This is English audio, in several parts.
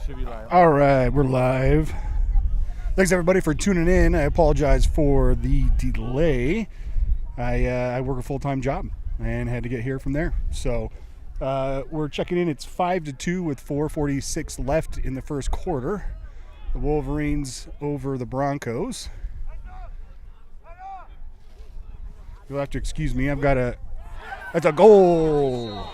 Should be live. All right, we're live. Thanks everybody for tuning in. I apologize for the delay. I work a full-time job and had to get here from there. So we're checking in. It's 5-2 with 4:46 left in the first quarter. The Wolverines over the Broncos. You'll have to excuse me. That's a goal.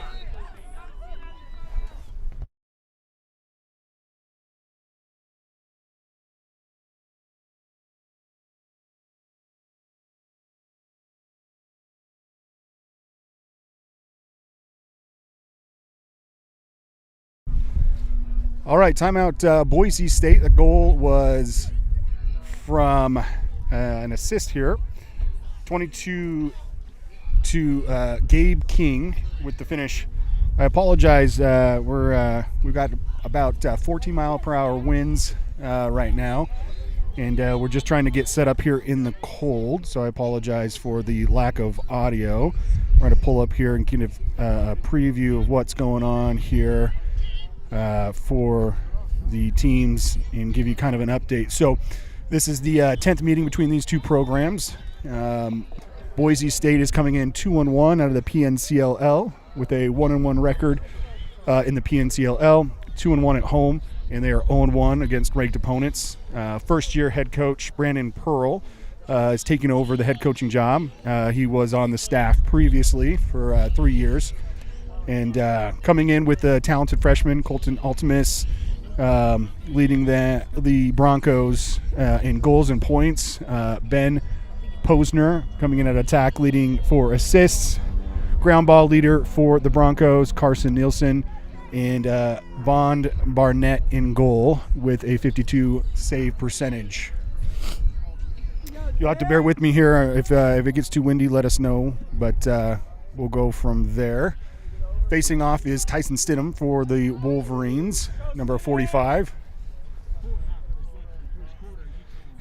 All right, timeout, Boise State. The goal was from an assist here. 22 to Gabe King with the finish. I apologize. We've got about 14 mile per hour winds right now, and we're just trying to get set up here in the cold. So I apologize for the lack of audio. We're going to pull up here and kind of a preview of what's going on here for the teams and give you kind of an update. So this is the 10th meeting between these two programs. Boise State is coming in 2-1 out of the PNCLL with a 1-1 record in the PNCLL, 2-1 at home, and they are 0-1 against ranked opponents. First-year head coach Brandon Pearl is taking over the head coaching job. He was on the staff previously for 3 years. And coming in with the talented freshman, Colton Altimus, leading the Broncos in goals and points. Ben Posner coming in at attack, leading for assists. Ground ball leader for the Broncos, Carson Nielsen. And Bond Barnett in goal with a 52 save percentage. You'll have to bear with me here. If it gets too windy, let us know. But we'll go from there. Facing off is Tyson Stidham for the Wolverines, number 45.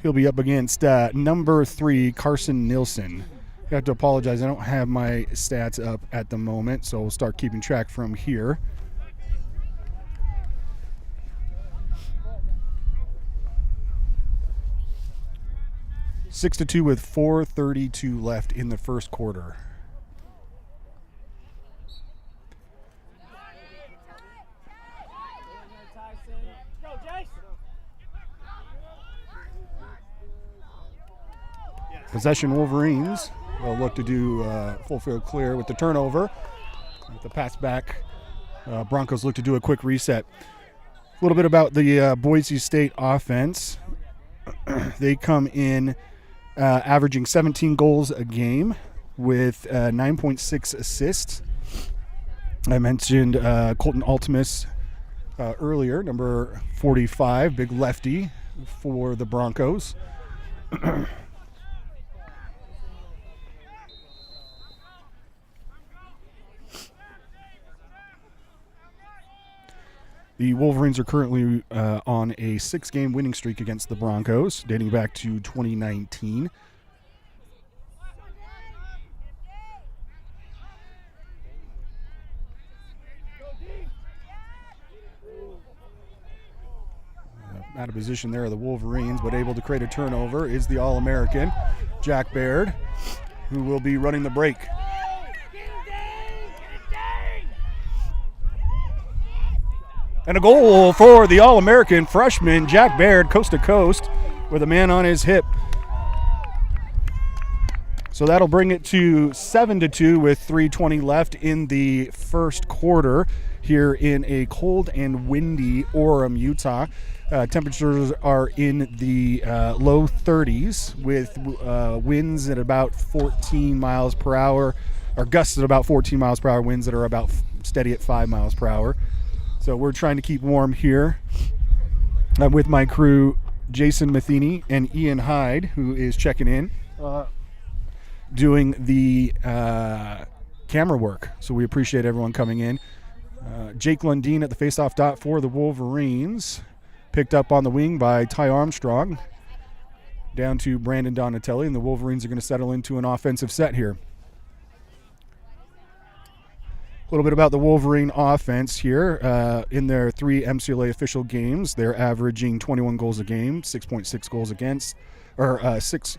He'll be up against number 3, Carson Nielsen. I have to apologize. I don't have my stats up at the moment, so we'll start keeping track from here. Six to 2 with 4:32 left in the first quarter. Possession Wolverines. They'll look to do full field clear with the turnover. With the pass back, Broncos look to do a quick reset. A little bit about the Boise State offense. They come in averaging 17 goals a game with 9.6 assists. I mentioned Colton Altimus earlier, number 45, big lefty for the Broncos. The Wolverines are currently on a 6-game winning streak against the Broncos, dating back to 2019. Out of position there are the Wolverines, but able to create a turnover is the All-American, Jack Baird, who will be running the break. And a goal for the All-American freshman, Jack Baird, coast to coast, with a man on his hip. So that'll bring it to 7-2 with 3:20 left in the first quarter here in a cold and windy Orem, Utah. Temperatures are in the low 30s with winds at about 14 miles per hour, or gusts at about 14 miles per hour, winds that are about steady at 5 miles per hour. So we're trying to keep warm here. I'm with my crew, Jason Matheny and Ian Hyde, who is checking in, doing the camera work. So we appreciate everyone coming in. Jake Lundeen at the faceoff dot for the Wolverines. Picked up on the wing by Ty Armstrong. Down to Brandon Donatelli, and the Wolverines are going to settle into an offensive set here. A little bit about the Wolverine offense here. In their 3 MCLA official games, they're averaging 21 goals a game, 6.6 goals against, or 6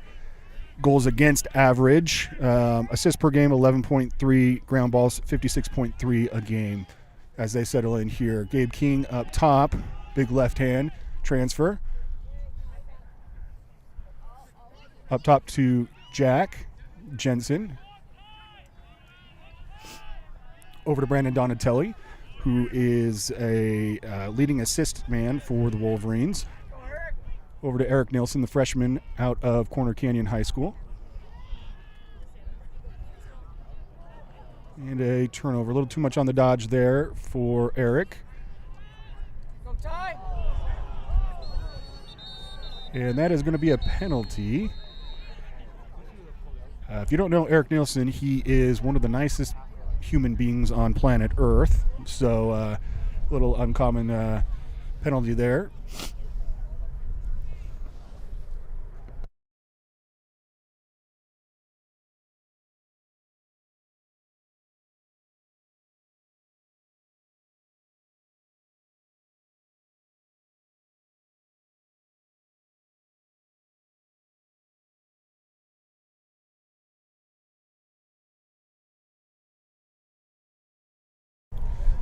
goals against average. Assists per game, 11.3. Ground balls, 56.3 a game as they settle in here. Gabe King up top, big left hand transfer. Up top to Jack Jensen. Over to Brandon Donatelli, who is a leading assist man for the Wolverines. Over to Eric Nielsen, the freshman out of Corner Canyon High School. And a turnover. A little too much on the dodge there for Eric. And that is going to be a penalty. If you don't know Eric Nielsen, he is one of the nicest human beings on planet Earth. So a little uncommon penalty there.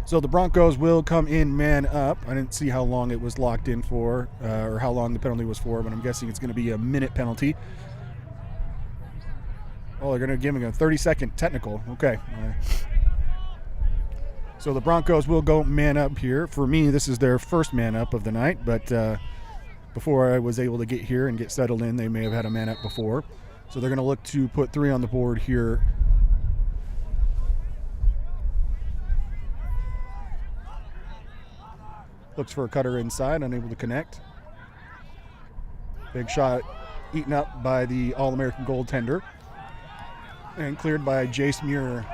So the Broncos will come in man up. I didn't see how long it was locked in for, or how long the penalty was for, but I'm guessing it's going to be a minute penalty. Oh, they're going to give him a 30-second technical. Okay. So the Broncos will go man up here. For me, this is their first man up of the night, but before I was able to get here and get settled in, they may have had a man up before. So they're going to look to put 3 on the board here. Looks for a cutter inside, unable to connect. Big shot eaten up by the All-American goaltender. And cleared by Jace Muir.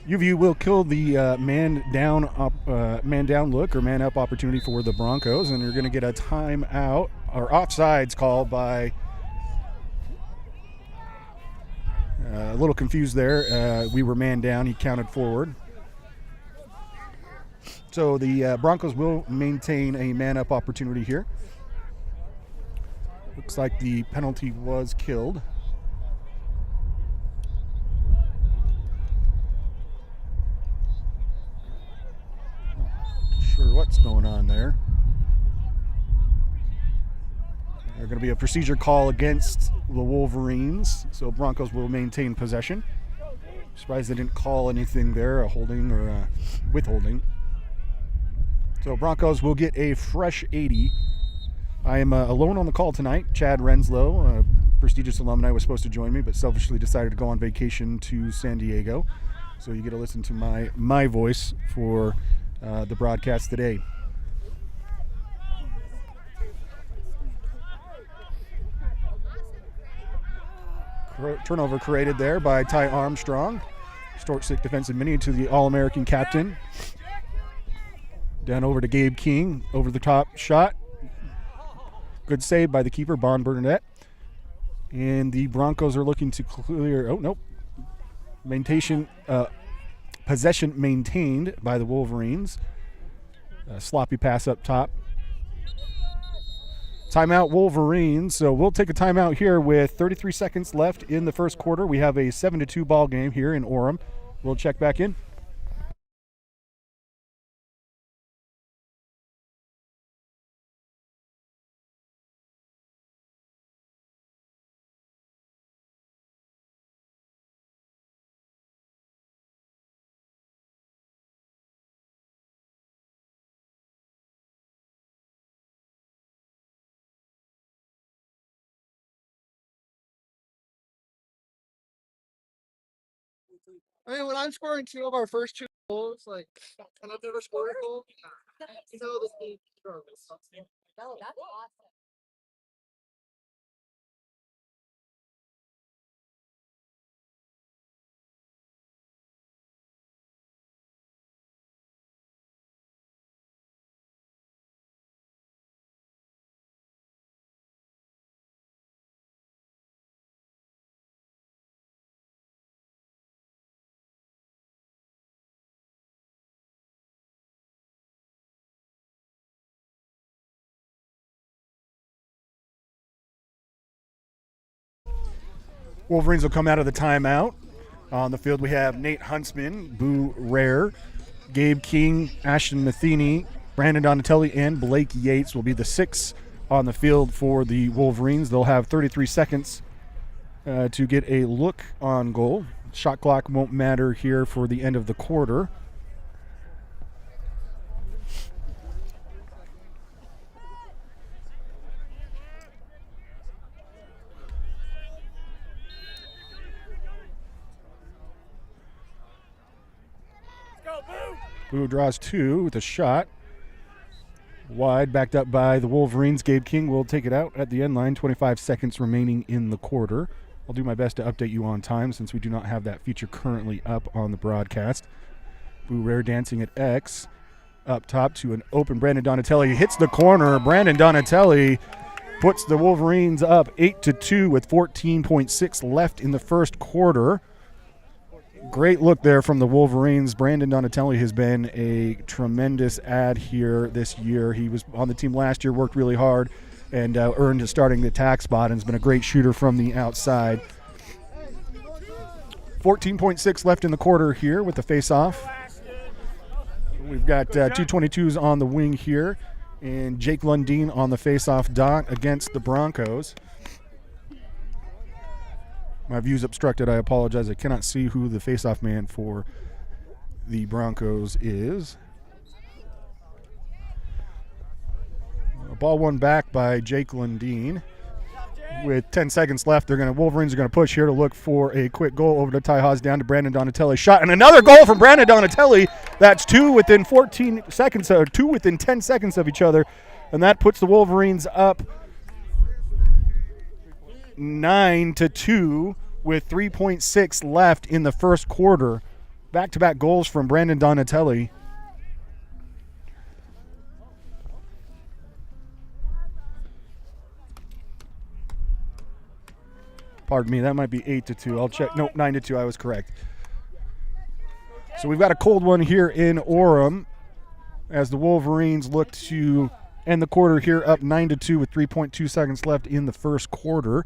UVU will kill the man down look or man up opportunity for the Broncos, and you're going to get a timeout or offsides call by. A little confused there. We were man down. He counted forward. So the Broncos will maintain a man-up opportunity here. Looks like the penalty was killed. Not sure what's going on there. There's going to be a procedure call against the Wolverines, so Broncos will maintain possession. Surprised they didn't call anything there, a holding or a withholding. So Broncos will get a fresh 80. I am alone on the call tonight. Chad Renslow, a prestigious alumni, was supposed to join me, but selfishly decided to go on vacation to San Diego. So you get to listen to my voice for the broadcast today. Turnover created there by Ty Armstrong. Short stick defensive mini to the All-American captain. Down over to Gabe King. Over the top shot. Good save by the keeper, Bon Burnett. And the Broncos are looking to clear. Oh, nope. Possession maintained by the Wolverines. Sloppy pass up top. Timeout Wolverines. So we'll take a timeout here with 33 seconds left in the first quarter. We have a 7-2 ball game here in Orem. We'll check back in. I mean, when I'm scoring 2 of our first 2 goals, like, and I've never scored a goal, you know, this team struggles. No, that's awesome. Wolverines will come out of the timeout. On the field, we have Nate Huntsman, Boo Rare, Gabe King, Ashton Matheny, Brandon Donatelli, and Blake Yates will be the 6 on the field for the Wolverines. They'll have 33 seconds to get a look on goal. Shot clock won't matter here for the end of the quarter. Boo draws 2 with a shot. Wide, backed up by the Wolverines. Gabe King will take it out at the end line. 25 seconds remaining in the quarter. I'll do my best to update you on time since we do not have that feature currently up on the broadcast. Boo Rare dancing at X. Up top to an open Brandon Donatelli. He hits the corner. Brandon Donatelli puts the Wolverines up 8-2 with 14.6 left in the first quarter. Great look there from the Wolverines. Brandon Donatelli has been a tremendous add here this year. He was on the team last year, worked really hard, and earned his starting attack spot, and has been a great shooter from the outside. 14.6 left in the quarter here with the face-off. We've got 222s on the wing here, and Jake Lundeen on the face-off dot against the Broncos. My view's obstructed. I apologize. I cannot see who the face-off man for the Broncos is. A ball won back by Jake Lundeen. With 10 seconds left, Wolverines are going to push here to look for a quick goal over to Ty Haas, down to Brandon Donatelli. Shot, and another goal from Brandon Donatelli. That's 2 within 14 seconds, or 2 within 10 seconds of each other, and that puts the Wolverines up 9-2 with 3.6 left in the first quarter. Back-to-back goals from Brandon Donatelli. Pardon me, that might be 8-2. I'll check. Nope, 9-2. I was correct. So we've got a cold one here in Orem as the Wolverines look to end the quarter here up 9-2 with 3.2 seconds left in the first quarter.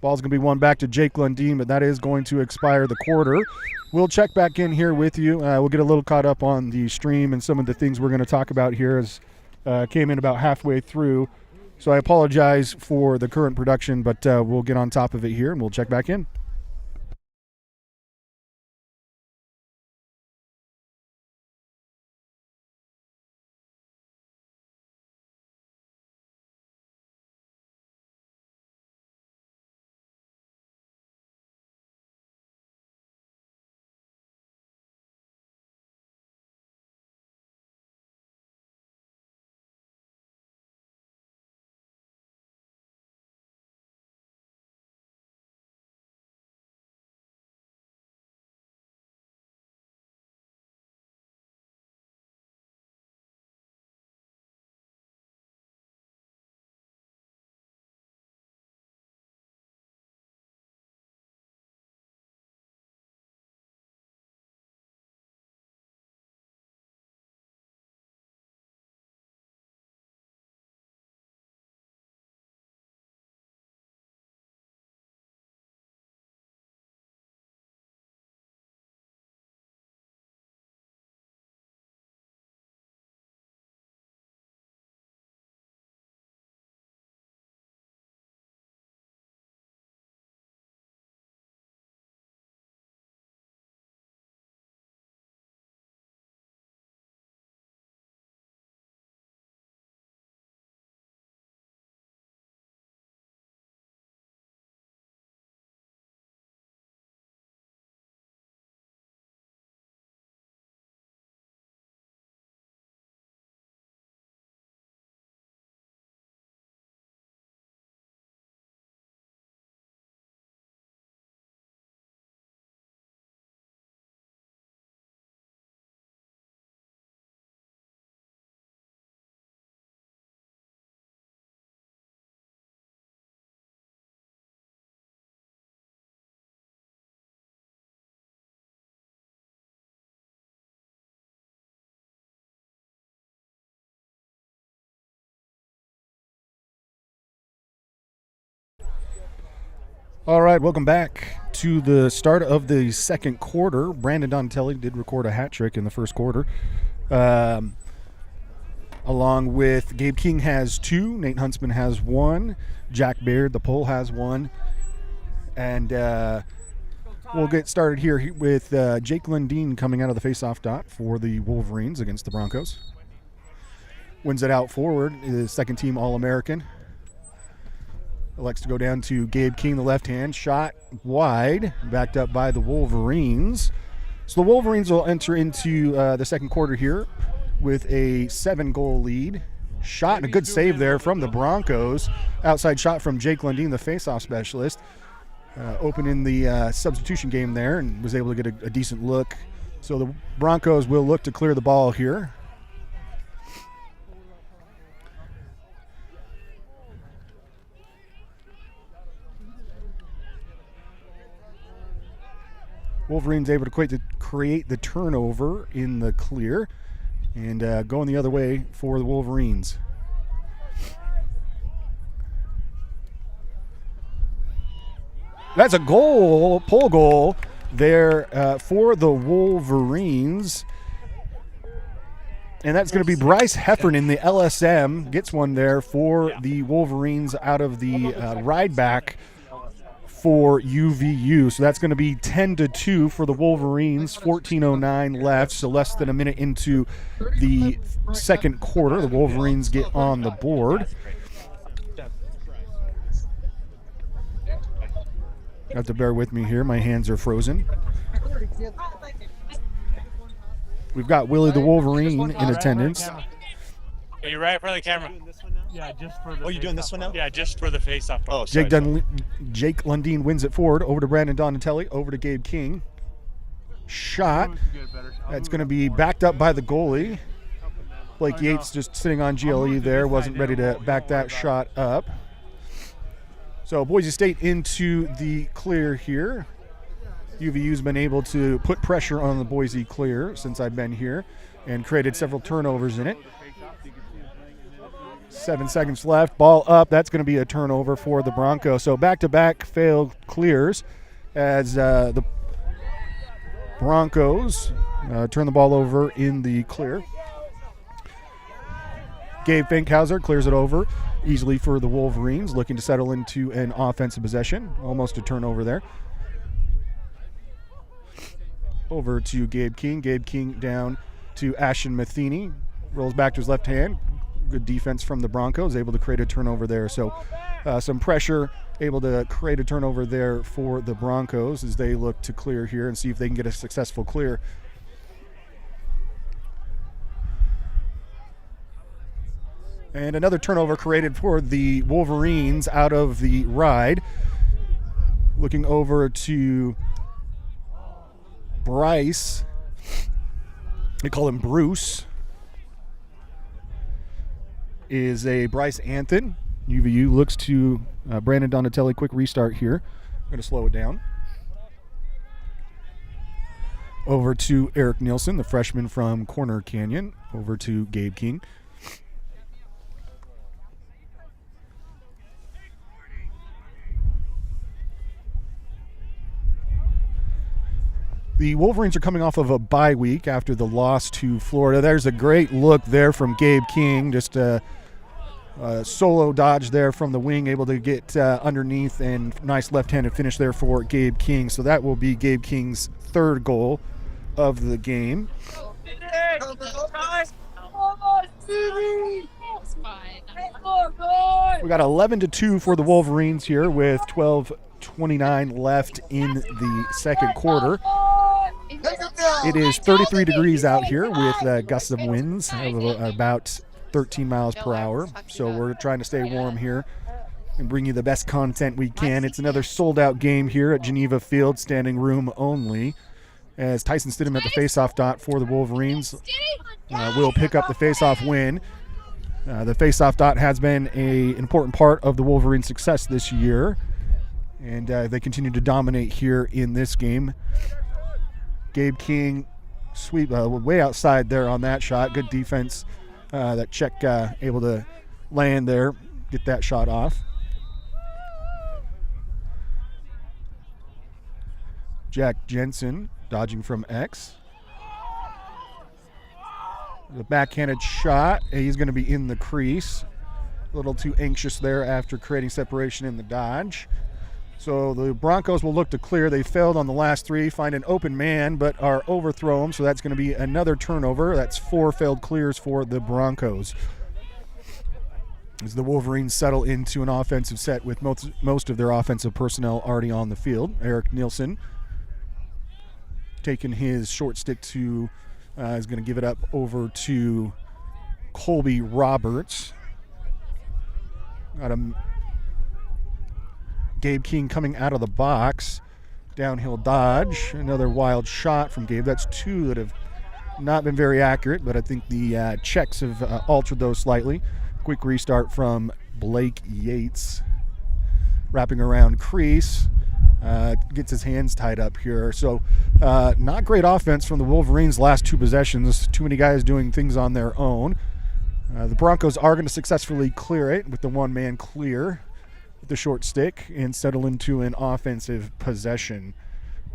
Ball's going to be won back to Jake Lundeen, but that is going to expire the quarter. We'll check back in here with you. We'll get a little caught up on the stream and some of the things we're going to talk about here as came in about halfway through. So I apologize for the current production, but we'll get on top of it here and we'll check back in. All right, welcome back to the start of the second quarter. Brandon Donatelli did record a hat trick in the first quarter. Along with Gabe King has 2, Nate Huntsman has 1, Jack Baird, the pole, has 1. And we'll get started here with Jake Lundeen coming out of the faceoff dot for the Wolverines against the Broncos. Wins it out forward, is second team All-American. Elects to go down to Gabe King, the left hand. Shot wide, backed up by the Wolverines. So the Wolverines will enter into the second quarter here with a 7-goal lead. Shot and a good save there from the Broncos. Outside shot from Jake Lundeen, the faceoff specialist. Opening the substitution game there and was able to get a decent look. So the Broncos will look to clear the ball here. Wolverines able to create the turnover in the clear and going the other way for the Wolverines. That's a goal, pole goal there for the Wolverines. And that's going to be Bryce Heffernan, the LSM, gets one there for the Wolverines out of the ride back for UVU. So that's going to be 10-2 for the Wolverines, 14:09 left, so less than a minute into the second quarter. The Wolverines get on the board. You have to bear with me here. My hands are frozen. We've got Willie the Wolverine in attendance. Are you right in front of the camera? Yeah, just for the. Oh, you're doing this one now? Yeah, just for the face-off. Oh, sorry. Jake Lundeen wins it forward. Over to Brandon Donatelli. Over to Gabe King. Shot. That's going to be backed up by the goalie. Blake Yates just sitting on GLE there. Wasn't ready to back that shot up. So Boise State into the clear here. UVU's been able to put pressure on the Boise clear since I've been here and created several turnovers in it. 7 seconds left. Ball up. That's going to be a turnover for the Broncos. So back-to-back failed clears as the Broncos turn the ball over in the clear. Gabe Finkhauser clears it over easily for the Wolverines, looking to settle into an offensive possession. Almost a turnover there. Over to Gabe King. Gabe King down to Ashton Matheny. Rolls back to his left hand. Good defense from the Broncos, able to create a turnover there. So some pressure, able to create a turnover there for the Broncos as they look to clear here and see if they can get a successful clear. And another turnover created for the Wolverines out of the ride. Looking over to Bryce. They call him Bruce. Is a Bryce Anthon. UVU looks to Brandon Donatelli. Quick restart here. I'm going to slow it down. Over to Eric Nielsen, the freshman from Corner Canyon. Over to Gabe King. The Wolverines are coming off of a bye week after the loss to Florida. There's a great look there from Gabe King. Just a solo dodge there from the wing, able to get underneath, and nice left-handed finish there for Gabe King. So that will be Gabe King's third goal of the game. We got 11-2 for the Wolverines here with 12:29 left in the second quarter. It is 33 degrees out here with gusts of winds of about 13 miles per hour. So we're trying to stay warm here and bring you the best content we can. It's another sold-out game here at Geneva Field, standing room only, as Tyson Stidham at the faceoff dot for the Wolverines will pick up the faceoff win. The faceoff dot has been an important part of the Wolverines' success this year, and they continue to dominate here in this game. Gabe King sweep way outside there on that shot. Good defense. That check able to land there, get that shot off. Jack Jensen dodging from X. The backhanded shot. He's going to be in the crease. A little too anxious there after creating separation in the dodge. So the Broncos will look to clear. They failed on the last three, find an open man, but are overthrown. So that's going to be another turnover. That's 4 failed clears for the Broncos. As the Wolverines settle into an offensive set with most of their offensive personnel already on the field. Eric Nielsen taking his short stick to, is going to give it up over to Colby Roberts. Got him. Gabe King coming out of the box. Downhill dodge. Another wild shot from Gabe. That's 2 that have not been very accurate, but I think the checks have altered those slightly. Quick restart from Blake Yates. Wrapping around crease. Gets his hands tied up here. So not great offense from the Wolverines last 2 possessions. Too many guys doing things on their own. The Broncos are going to successfully clear it with the one-man clear. The short stick and settle into an offensive possession.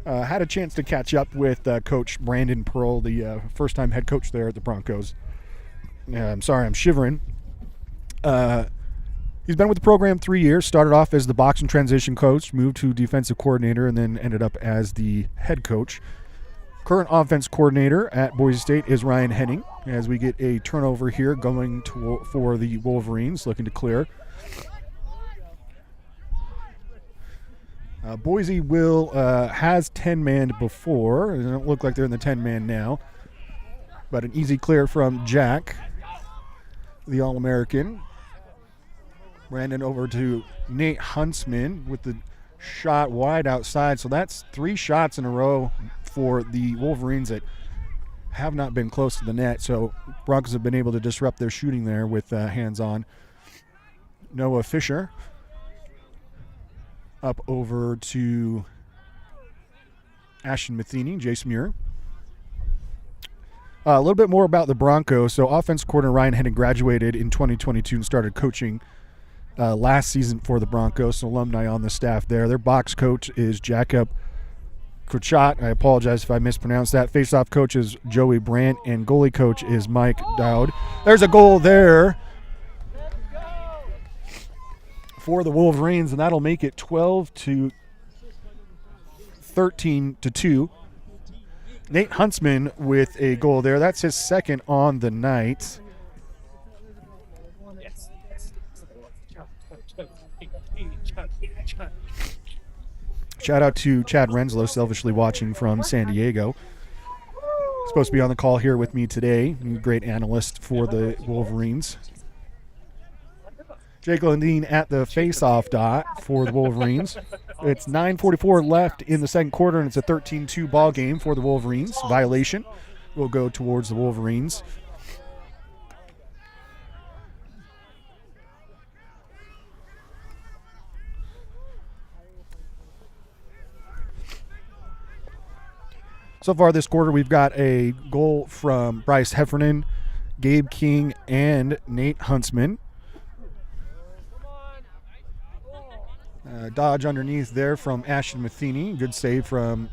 Had a chance to catch up with Coach Brandon Pearl, the first-time head coach there at the Broncos. I'm sorry, I'm shivering. He's been with the program 3 years, started off as the box and transition coach, moved to defensive coordinator, and then ended up as the head coach. Current offense coordinator at Boise State is Ryan Henning, as we get a turnover here going for the Wolverines, looking to clear. Boise has 10-manned before. It doesn't look like they're in the 10-man now. But an easy clear from Jack, the All-American. Brandon over to Nate Huntsman with the shot wide outside. So that's 3 shots in a row for the Wolverines that have not been close to the net. So Broncos have been able to disrupt their shooting there with hands-on. Noah Fisher up over to Ashton Matheny, Jason Muir. A little bit more about the Broncos. So offense coordinator Ryan Henning graduated in 2022 and started coaching last season for the Broncos, so alumni on the staff there. Their box coach is Jacob Kruchat. I apologize if I mispronounced that. Face-off coach is Joey Brandt, and goalie coach is Mike Dowd. There's a goal there for the Wolverines, and that'll make it 12-13-2. Nate Huntsman with a goal there. That's his second on the night. Shout out to Chad Renslow, selfishly watching from San Diego. Supposed to be on the call here with me today. Great analyst for the Wolverines. Jake Lundeen at the face-off dot for the Wolverines. It's 9:44 left in the second quarter, and it's a 13-2 ball game for the Wolverines. Violation will go towards the Wolverines. So far this quarter, we've got a goal from Bryce Heffernan, Gabe King, and Nate Huntsman. Dodge underneath there from Ashton Matheny. Good save from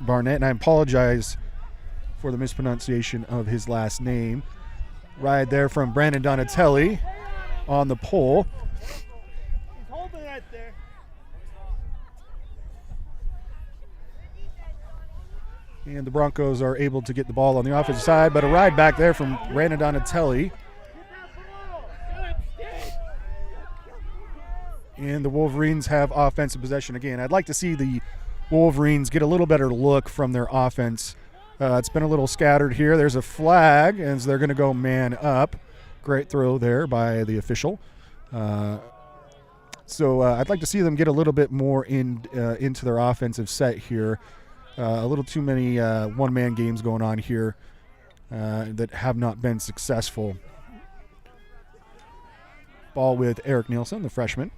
Barnett. And I apologize for the mispronunciation of his last name. Ride there from Brandon Donatelli on the pole. He's holding right there. And the Broncos are able to get the ball on the offensive side, but a ride back there from Brandon Donatelli. And the Wolverines have offensive possession again. I'd like to see the Wolverines get a little better look from their offense. It's been a little scattered here. There's a flag as they're going to go man up. Great throw there by the official. So I'd like to see them get a little bit more into their offensive set here. A little too many one-man games going on here that have not been successful. Ball with Eric Nielsen, the freshman.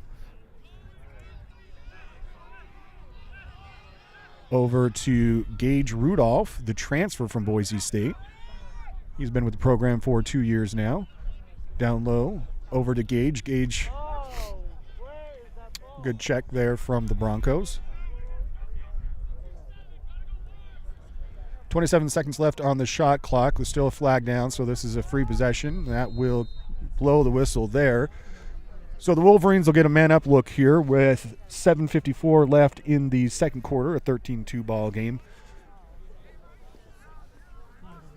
Over to Gage Rudolph, the transfer from Boise State. He's been with the program for 2 years now. Down low, over to Gage. Gage, good check there from the Broncos. 27 seconds left on the shot clock. There's still a flag down, so this is a free possession. That will blow the whistle there. So the Wolverines will get a man-up look here with 7:54 left in the second quarter, a 13-2 ball game.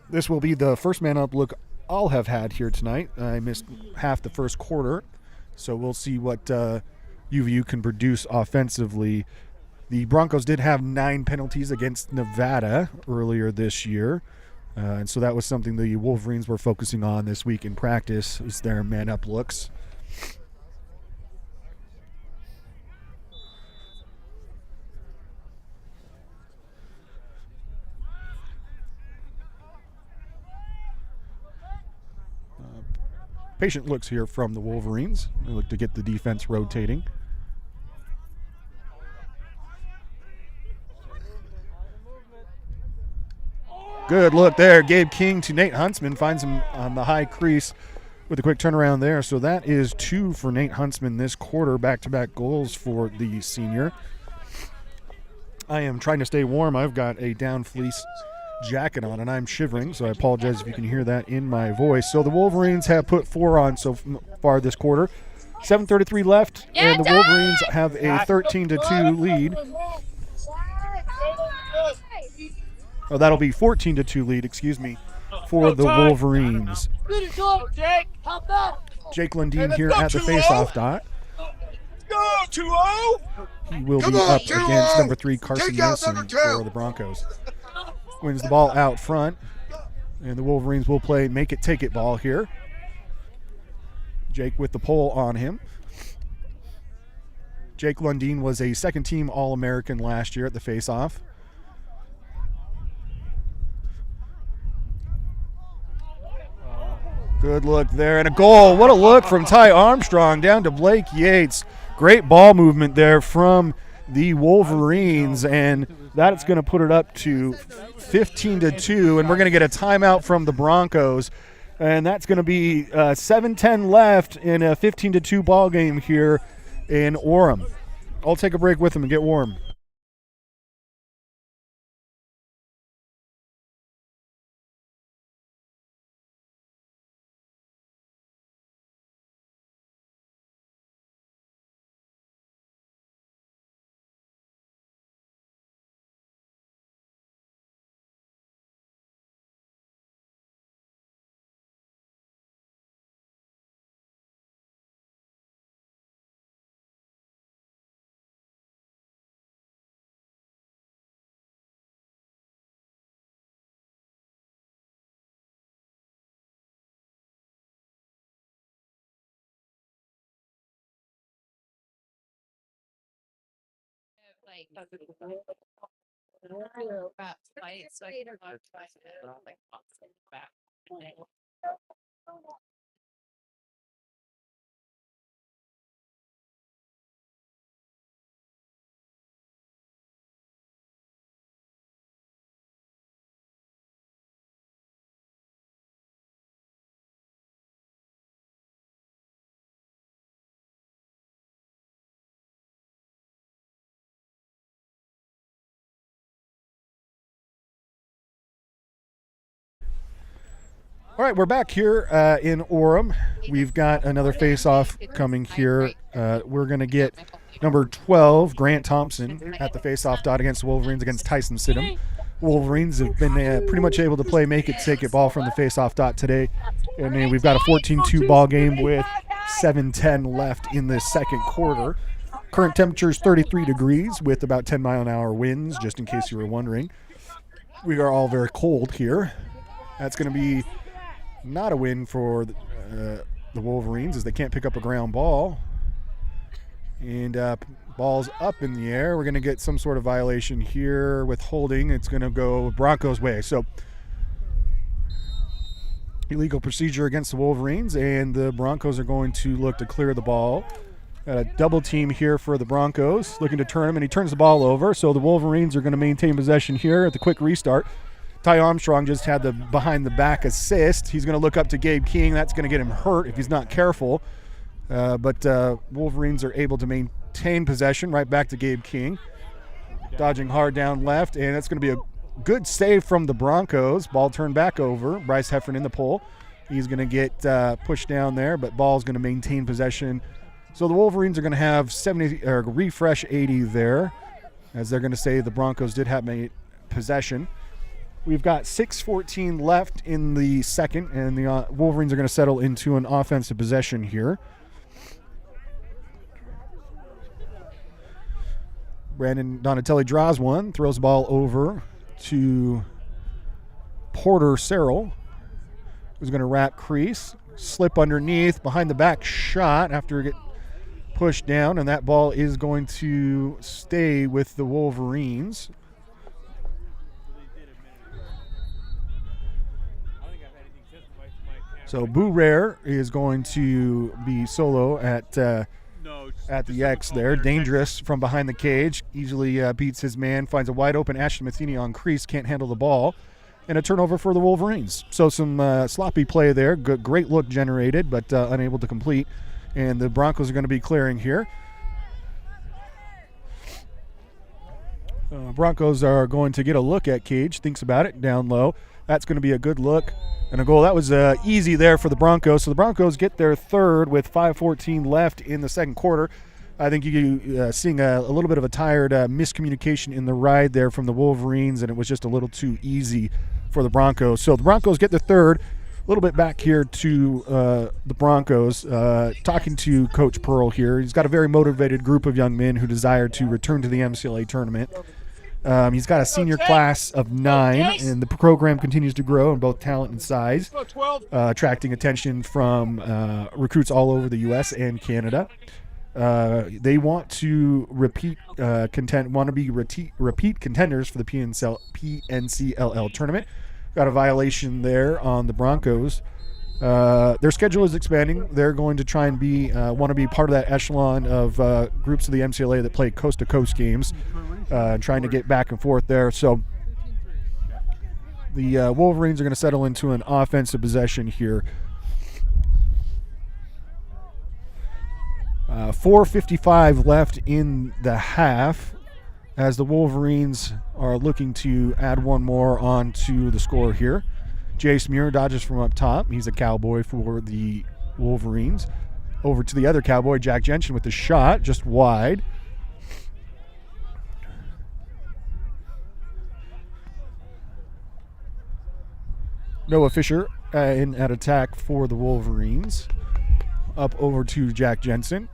This will be the first man-up look I'll have had here tonight. I missed half the first quarter, so we'll see what UVU can produce offensively. The Broncos did have 9 penalties against Nevada earlier this year, and so that was something the Wolverines were focusing on this week in practice, is their man-up looks. Patient looks here from the Wolverines. They look to get the defense rotating. Good look there. Gabe King to Nate Huntsman. Finds him on the high crease with a quick turnaround there. So that is 2 for Nate Huntsman this quarter. Back-to-back goals for the senior. I am trying to stay warm. I've got a down fleece jacket on and I'm shivering, so I apologize if you can hear that in my voice. So the Wolverines have put 4 on so far this quarter. 7:33 left, and the Wolverines have a 13-2 lead. Oh, that'll be 14-2 lead, excuse me, for the Wolverines. Jake Lundeen here at the faceoff dot. Go 2-0. He will be up against number 3 Carson Nielsen for the Broncos. Wins the ball out front, and the Wolverines will play make it take it ball here. Jake with the pole on him. Jake Lundeen was a second-team All-American last year at the faceoff. Good look there, and a goal. What a look from Ty Armstrong down to Blake Yates. Great ball movement there from the Wolverines, and that's going to put it up to 15-2, and we're going to get a timeout from the Broncos, and that's going to be 7:10 left in a 15-2 ball game here in Orem. I'll take a break with them and get warm. All right, we're back here in Orem. We've got another face-off coming here. We're going to get number 12, Grant Thompson, at the face-off dot against the Wolverines against Tyson Sidham. Wolverines have been pretty much able to play make it take it ball from the face-off dot today. And then we've got a 14-2 ball game with 7:10 left in the second quarter. Current temperature is 33 degrees with about 10-mile-an-hour winds, just in case you were wondering. We are all very cold here. That's going to be not a win for the Wolverines, as they can't pick up a ground ball. And ball's up in the air. We're going to get some sort of violation here with holding. It's going to go Broncos' way. So illegal procedure against the Wolverines, and the Broncos are going to look to clear the ball. Got a double team here for the Broncos, looking to turn him, and he turns the ball over. So the Wolverines are going to maintain possession here at the quick restart. Ty Armstrong just had the behind-the-back assist. He's going to look up to Gabe King. That's going to get him hurt if he's not careful. But Wolverines are able to maintain possession right back to Gabe King. Dodging hard down left, and that's going to be a good save from the Broncos. Ball turned back over. Bryce Heffern in the pole. He's going to get pushed down there, but ball's going to maintain possession. So the Wolverines are going to have 70 or refresh 80 there, as they're going to say the Broncos did have possession. We've got 6:14 left in the second, and the Wolverines are going to settle into an offensive possession here. Brandon Donatelli draws one, throws the ball over to Porter Serrell, who's going to wrap crease, slip underneath, behind the back shot after it get pushed down, and that ball is going to stay with the Wolverines. So Boo Rare is going to be solo at the X there. Dangerous from behind the cage. Easily beats his man. Finds a wide open Ashton Matheny on crease. Can't handle the ball. And a turnover for the Wolverines. So some sloppy play there. Great look generated, but unable to complete. And the Broncos are going to be clearing here. Broncos are going to get a look at Cage. Thinks about it. Down low. That's going to be a good look. And a goal. That was easy there for the Broncos. So the Broncos get their third with 5:14 left in the second quarter. I think you seeing a little bit of a tired miscommunication in the ride there from the Wolverines, and it was just a little too easy for the Broncos. So the Broncos get their third. A little bit back here to the Broncos. Talking to Coach Pearl here. He's got a very motivated group of young men who desire to return to the MCLA tournament. He's got a senior class of 9, and the program continues to grow in both talent and size, attracting attention from recruits all over the U.S. and Canada. They want to repeat contenders for the PNCLL tournament. Got a violation there on the Broncos. Their schedule is expanding. They're going to try and want to be part of that echelon of groups of the MCLA that play coast-to-coast games, trying to get back and forth there. So the Wolverines are going to settle into an offensive possession here. 4:55 left in the half, as the Wolverines are looking to add one more onto the score here. Jace Muir dodges from up top. He's a Cowboy for the Wolverines. Over to the other Cowboy, Jack Jensen with the shot, just wide. Noah Fisher in at attack for the Wolverines. Up over to Jack Jensen.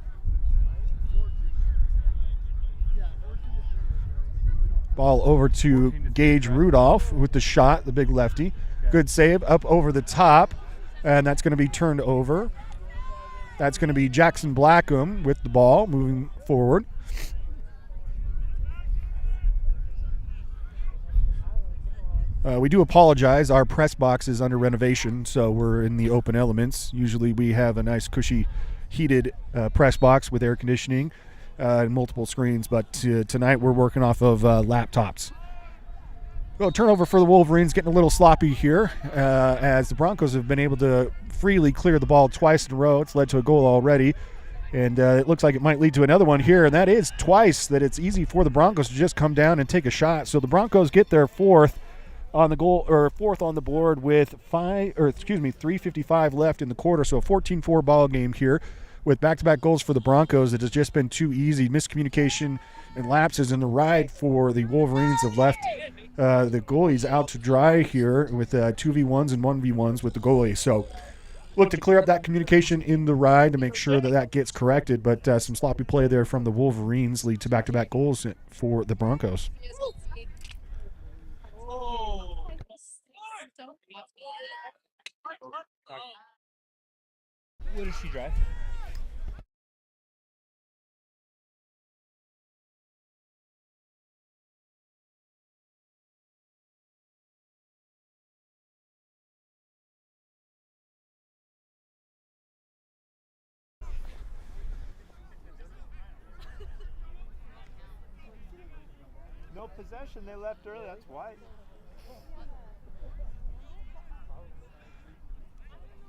Ball over to Gage Rudolph with the shot, the big lefty. Good save up over the top, and that's going to be turned over. That's going to be Jackson Blackham with the ball moving forward. We do apologize. Our press box is under renovation, so we're in the open elements. Usually we have a nice, cushy, heated press box with air conditioning and multiple screens, but tonight we're working off of laptops. Well, turnover for the Wolverines, getting a little sloppy here as the Broncos have been able to freely clear the ball twice in a row. It's led to a goal already, and it looks like it might lead to another one here, and that is twice that it's easy for the Broncos to just come down and take a shot. So the Broncos get their fourth on the goal, or fourth on the board with 3:55 left in the quarter. So a 14-4 ball game here with back-to-back goals for the Broncos. It has just been too easy. Miscommunication and lapses in the ride for the Wolverines have left the goalies out to dry here with 2v1s and 1v1s with the goalie. So look to clear up that communication in the ride to make sure that that gets corrected. But some sloppy play there from the Wolverines lead to back-to-back goals for the Broncos. What does she drive? No possession. They left early. That's why.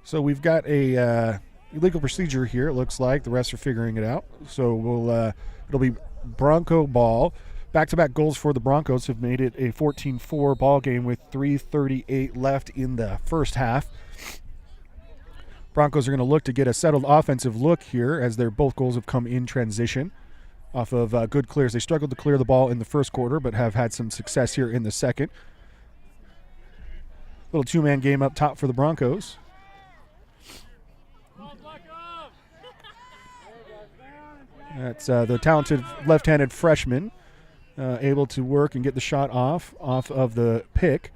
So we've got a illegal procedure here, it looks like. The refs are figuring it out. So it'll be Bronco ball Back-to-back goals for the Broncos have made it a 14-4 ball game with 3:38 left in the first half. Broncos are going to look to get a settled offensive look here as their both goals have come in transition off of good clears. They struggled to clear the ball in the first quarter but have had some success here in the second. Little two-man game up top for the Broncos. That's the talented left-handed freshman able to work and get the shot off of the pick.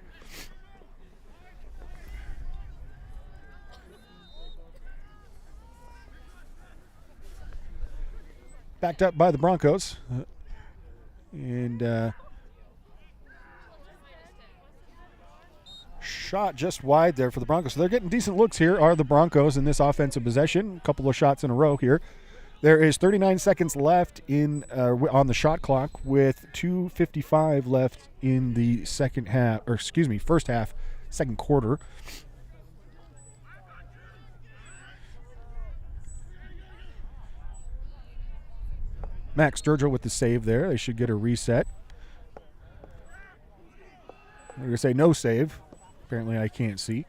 Backed up by the Broncos. Shot just wide there for the Broncos. So they're getting decent looks here, are the Broncos in this offensive possession. A couple of shots in a row here. There is 39 seconds left on the shot clock with 2:55 left in the first half, second quarter. Max Sturgill with the save there. They should get a reset. I'm going to say no save. Apparently I can't see.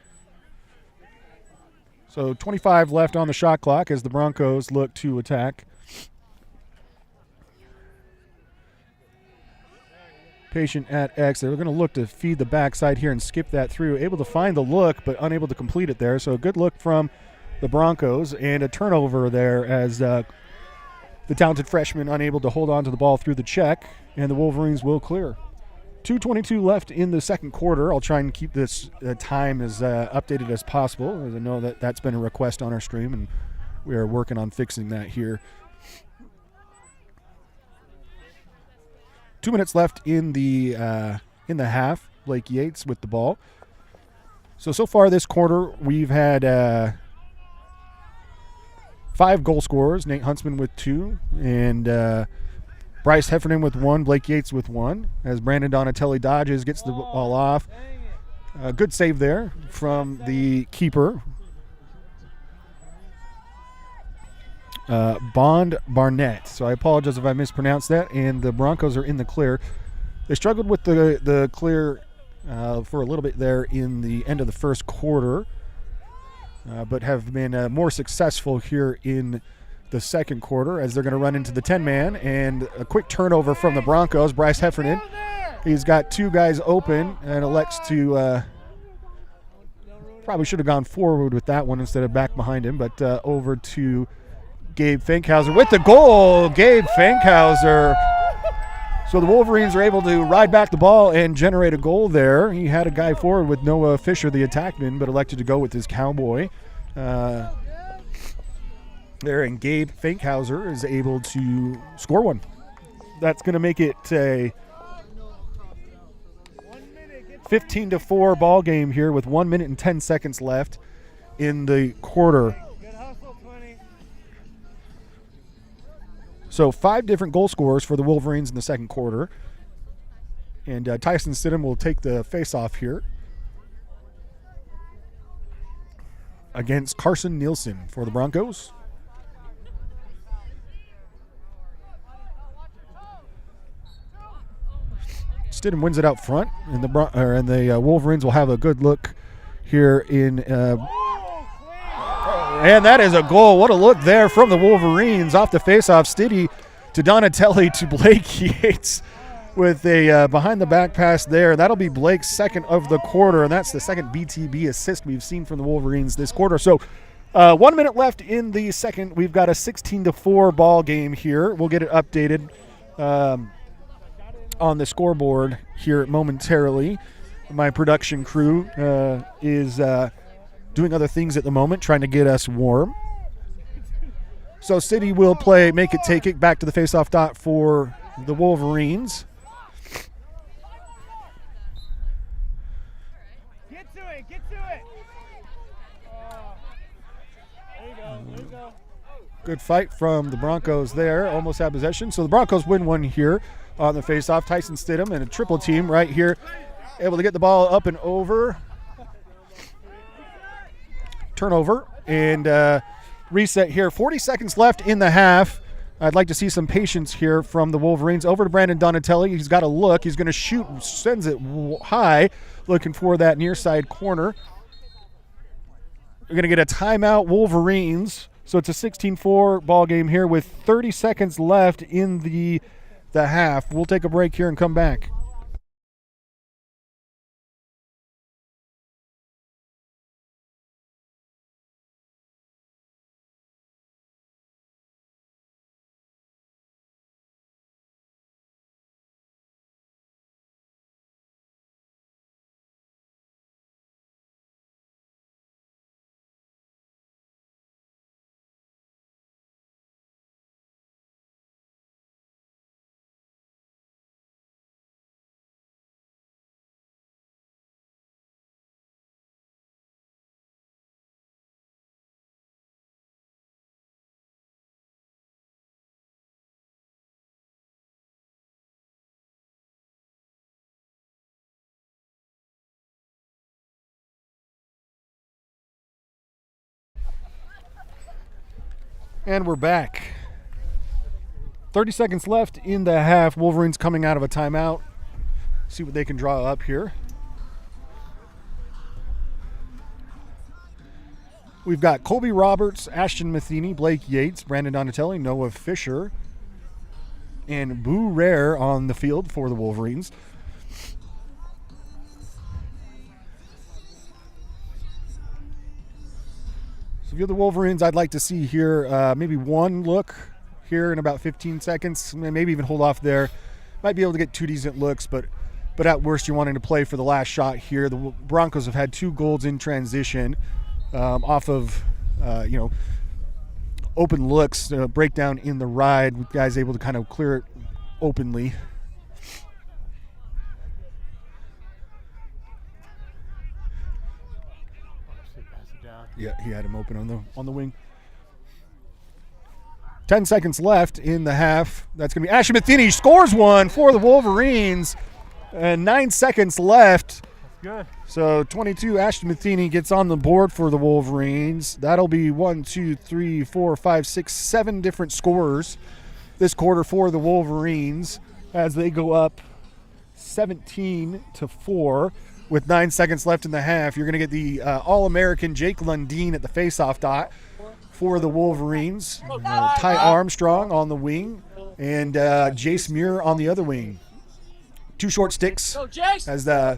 So 25 left on the shot clock as the Broncos look to attack. Patient at X. They're going to look to feed the backside here and skip that through. Able to find the look but unable to complete it there. So a good look from the Broncos and a turnover there as the talented freshman unable to hold on to the ball through the check, and the Wolverines will clear. 2:22 left in the second quarter. I'll try and keep this time as updated as possible, as I know that that's been a request on our stream, and we are working on fixing that here. 2 minutes left in the half. Blake Yates with the ball. So far this quarter, we've had 5 goal scorers. Nate Huntsman with 2, and Bryce Heffernan with 1, Blake Yates with 1, as Brandon Donatelli dodges, gets the ball off. Good save there from the keeper. Bond Barnett. So I apologize if I mispronounced that, and the Broncos are in the clear. They struggled with the clear for a little bit there in the end of the first quarter, but have been more successful here in the second quarter as they're going to run into the 10-man, and a quick turnover from the Broncos. Bryce Heffernan, he's got 2 guys open and elects to probably should have gone forward with that one instead of back behind him, but over to Gabe Fankhauser with the goal. Gabe Fankhauser. So the Wolverines are able to ride back the ball and generate a goal there. He had a guy forward with Noah Fisher, the attackman, but elected to go with his Cowboy there, and Gabe Fankhauser is able to score one. That's going to make it a 15-4 ball game here with 1 minute and 10 seconds left in the quarter. So 5 different goal scorers for the Wolverines in the second quarter. And Tyson Stidham will take the face-off here against Carson Nielsen for the Broncos. Stidham wins it out front, and the Wolverines will have a good look here in and that is a goal. What a look there from the Wolverines off the faceoff. Stiddy to Donatelli to Blake Yates with a behind-the-back pass there. That'll be Blake's second of the quarter, and that's the second BTB assist we've seen from the Wolverines this quarter. So 1 minute left in the second. We've got a 16-4 ball game here. We'll get it updated on the scoreboard here momentarily. My production crew is doing other things at the moment, trying to get us warm. So City will play make it, take it, back to the faceoff dot for the Wolverines. Get to it, get to it. There you go, there you go. Good fight from the Broncos there. Almost had possession. So the Broncos win one here on the faceoff. Tyson Stidham and a triple team right here. Able to get the ball up and over. Turnover and reset here. 40 seconds left in the half. I'd like to see some patience here from the Wolverines. Over to Brandon Donatelli. He's got a look. He's going to shoot. Sends it high, looking for that near side corner. We're going to get a timeout, Wolverines. So it's a 16-4 ball game here with 30 seconds left in the half. We'll take a break here and come back. And we're back. 30 seconds left in the half. Wolverines coming out of a timeout. See what they can draw up here. We've got Colby Roberts, Ashton Matheny, Blake Yates, Brandon Donatelli, Noah Fisher, and Boo Rare on the field for the Wolverines. So if you're the Wolverines, I'd like to see here maybe one look here in about 15 seconds, maybe even hold off there. Might be able to get two decent looks, but at worst, you're wanting to play for the last shot here. The Broncos have had 2 goals in transition off of, open looks, breakdown in the ride, with guys able to kind of clear it openly. Yeah, he had him open on the wing. 10 seconds left in the half. That's going to be Ashton Matheny scores one for the Wolverines. And 9 seconds left. Good. So 22, Ashton Matheny gets on the board for the Wolverines. That'll be 1, 2, 3, 4, 5, 6, 7 different scorers this quarter for the Wolverines as they go up 17-4 with 9 seconds left in the half. You're going to get the All-American Jake Lundeen at the faceoff dot for the Wolverines. Ty Armstrong on the wing and Jace Muir on the other wing. 2 short sticks as the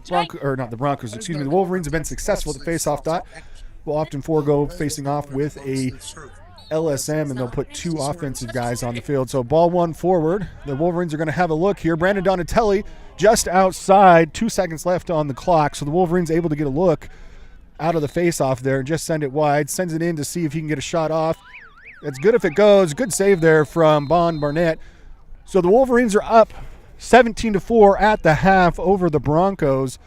Wolverines have been successful at the face-off dot. Will often forego facing off with a LSM, and they'll put 2 offensive guys on the field. So ball 1 forward. The Wolverines are going to have a look here. Brandon Donatelli just outside, 2 seconds left on the clock. So the Wolverines able to get a look out of the face-off there and just send it wide. Sends it in to see if he can get a shot off. It's good if it goes. Good save there from Bond Barnett. So the Wolverines are up 17-4 at the half over the Broncos.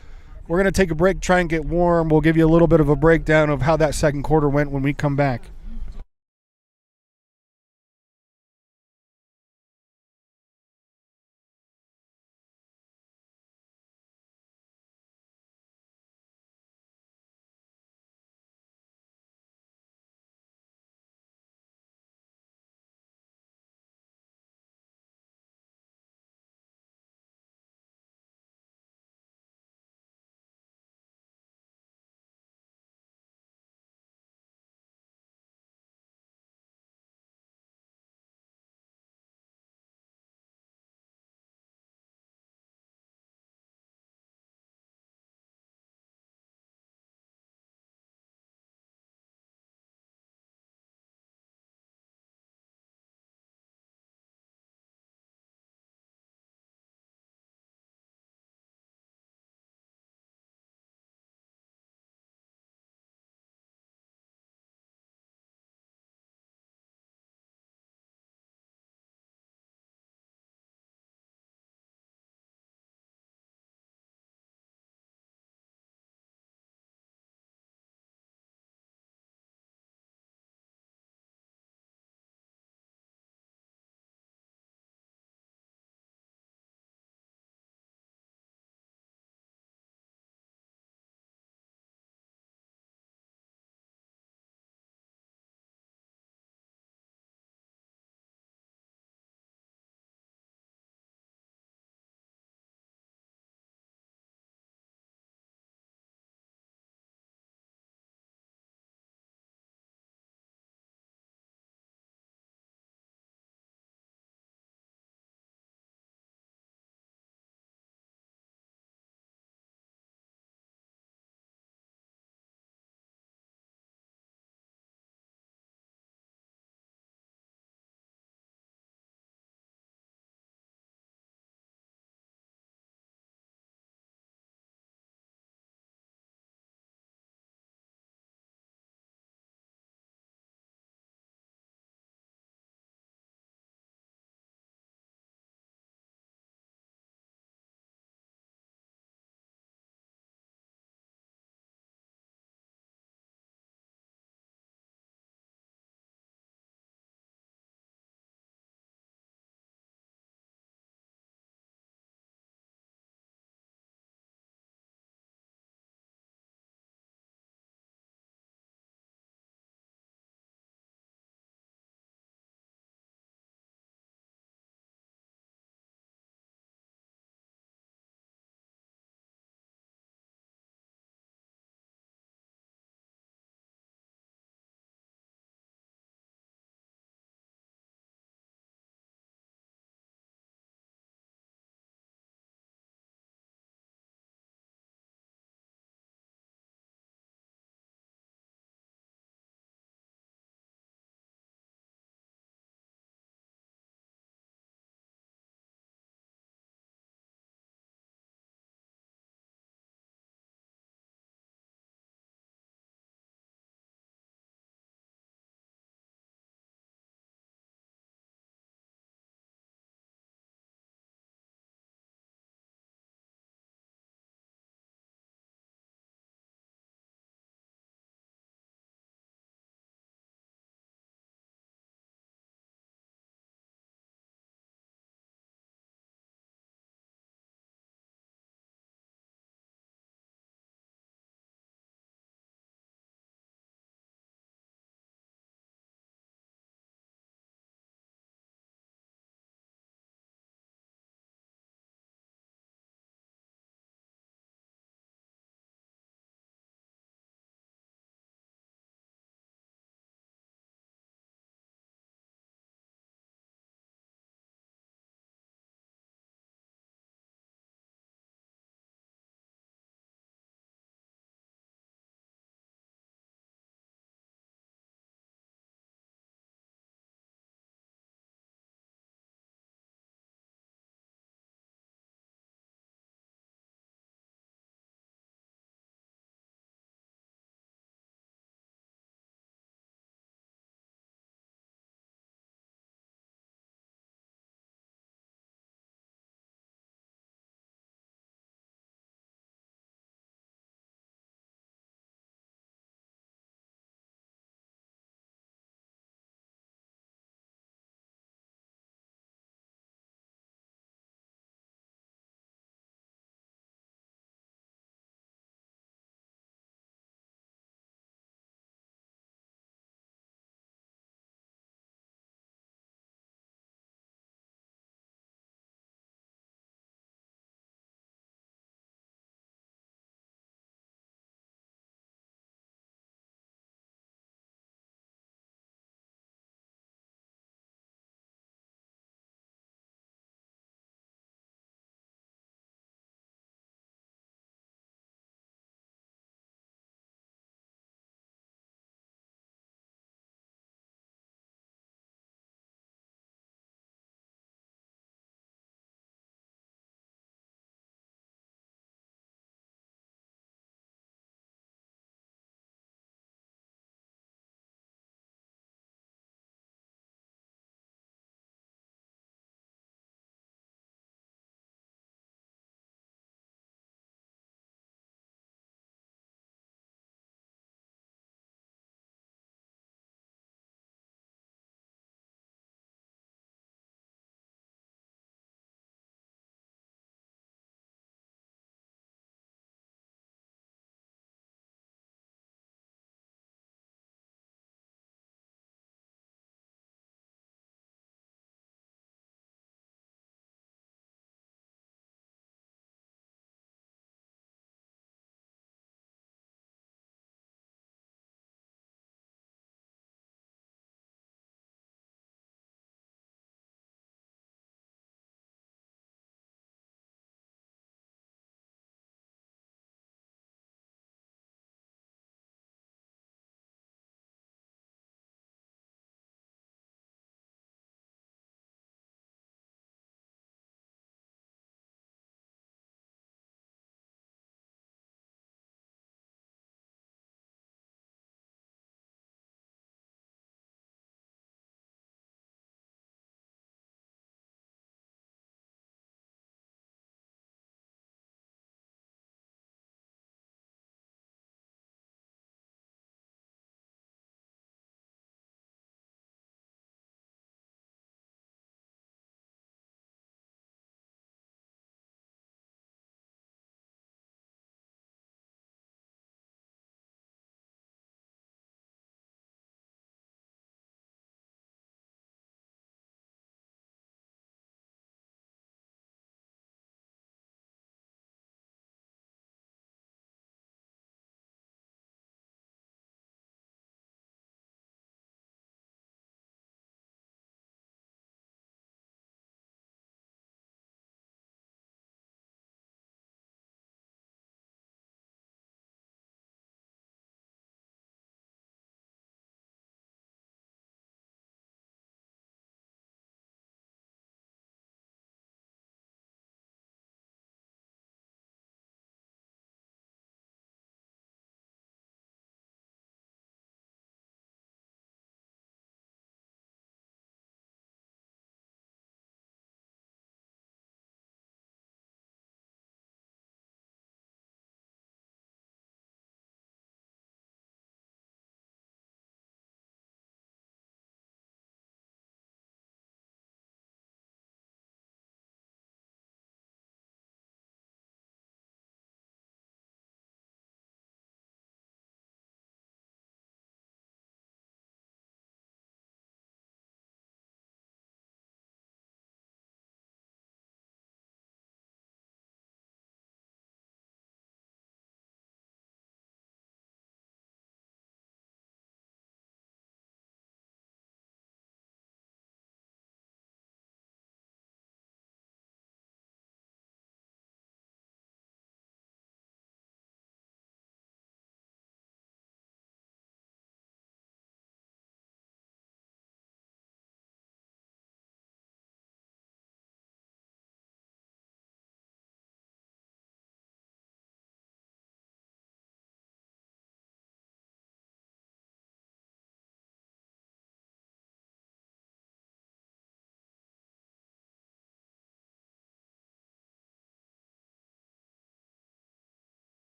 We're going to take a break, try and get warm. We'll give you a little bit of a breakdown of how that second quarter went when we come back.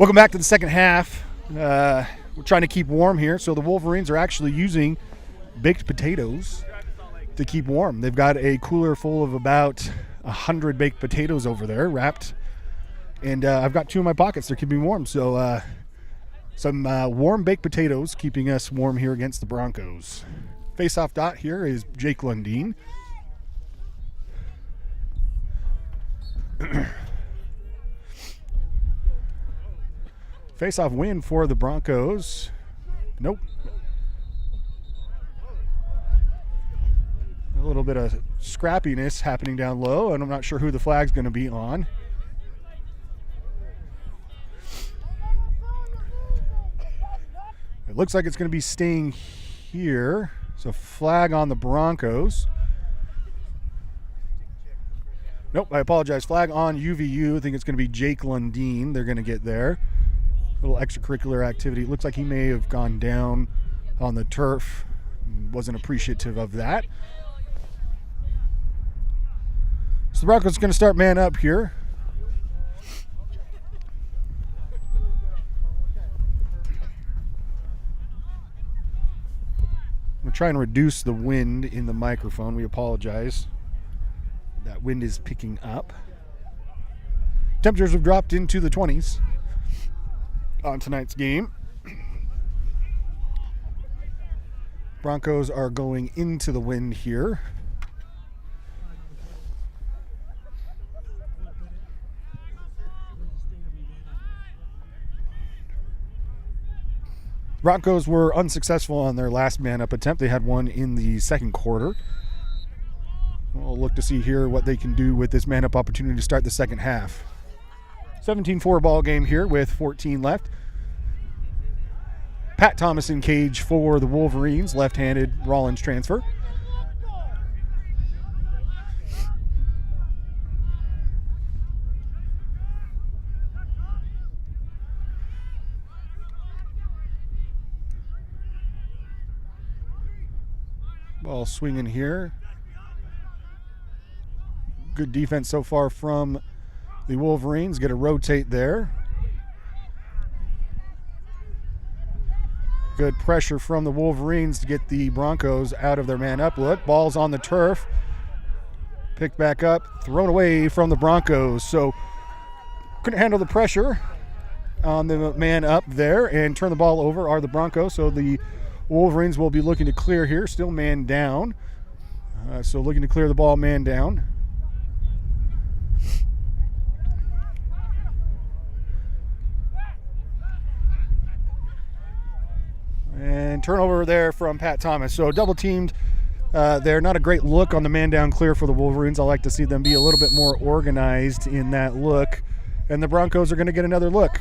Welcome back to the second half. We're trying to keep warm here, so the Wolverines are actually using baked potatoes to keep warm. They've got a cooler full of about 100 baked potatoes over there wrapped, and I've got 2 in my pockets. They're keeping me warm, so some warm baked potatoes keeping us warm here against the Broncos. Face-off dot here is Jake Lundeen. Face-off win for the Broncos. Nope. A little bit of scrappiness happening down low, and I'm not sure who the flag's going to be on. It looks like it's going to be staying here. So flag on the Broncos. Nope, I apologize. Flag on UVU. I think it's going to be Jake Lundeen. They're going to get there. Little extracurricular activity. It looks like he may have gone down on the turf. Wasn't appreciative of that. So the Broncos are going to start man up here. I'm going to try and reduce the wind in the microphone. We apologize. That wind is picking up. Temperatures have dropped into the 20s on tonight's game. Broncos are going into the wind here. Broncos were unsuccessful on their last man-up attempt. They had one in the second quarter. We'll look to see here what they can do with this man-up opportunity to start the second half. 17-4 ball game here with 14 left. Pat Thomas in cage for the Wolverines, left-handed Rollins transfer. Ball swinging here. Good defense so far from the Wolverines. Get a rotate there. Good pressure from the Wolverines to get the Broncos out of their man-up look. Ball's on the turf. Picked back up, thrown away from the Broncos. So couldn't handle the pressure on the man up there and turn the ball over are the Broncos. So the Wolverines will be looking to clear here. Still man down. So looking to clear the ball man down. And turnover there from Pat Thomas. So double teamed there. Not a great look on the man down clear for the Wolverines. I like to see them be a little bit more organized in that look. And the Broncos are going to get another look.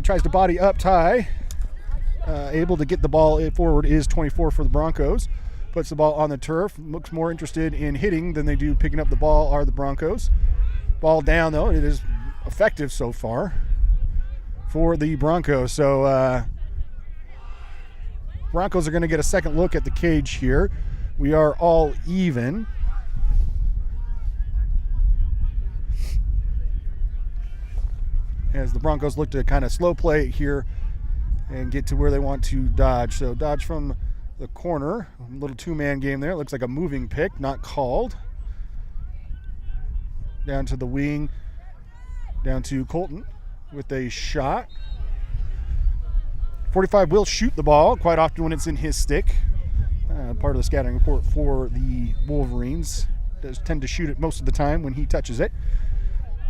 Tries to body up Ty. Able to get the ball forward is 24 for the Broncos. Puts the ball on the turf. Looks more interested in hitting than they do picking up the ball are the Broncos. Ball down though. It is effective so far for the Broncos. So Broncos are going to get a second look at the cage here. We are all even. As the Broncos look to kind of slow play it here and get to where they want to dodge. So dodge from the corner. A little two-man game there. Looks like a moving pick, not called. Down to the wing. Down to Colton with a shot. 45 will shoot the ball quite often when it's in his stick. Part of the scouting report for the Wolverines. Does tend to shoot it most of the time when he touches it.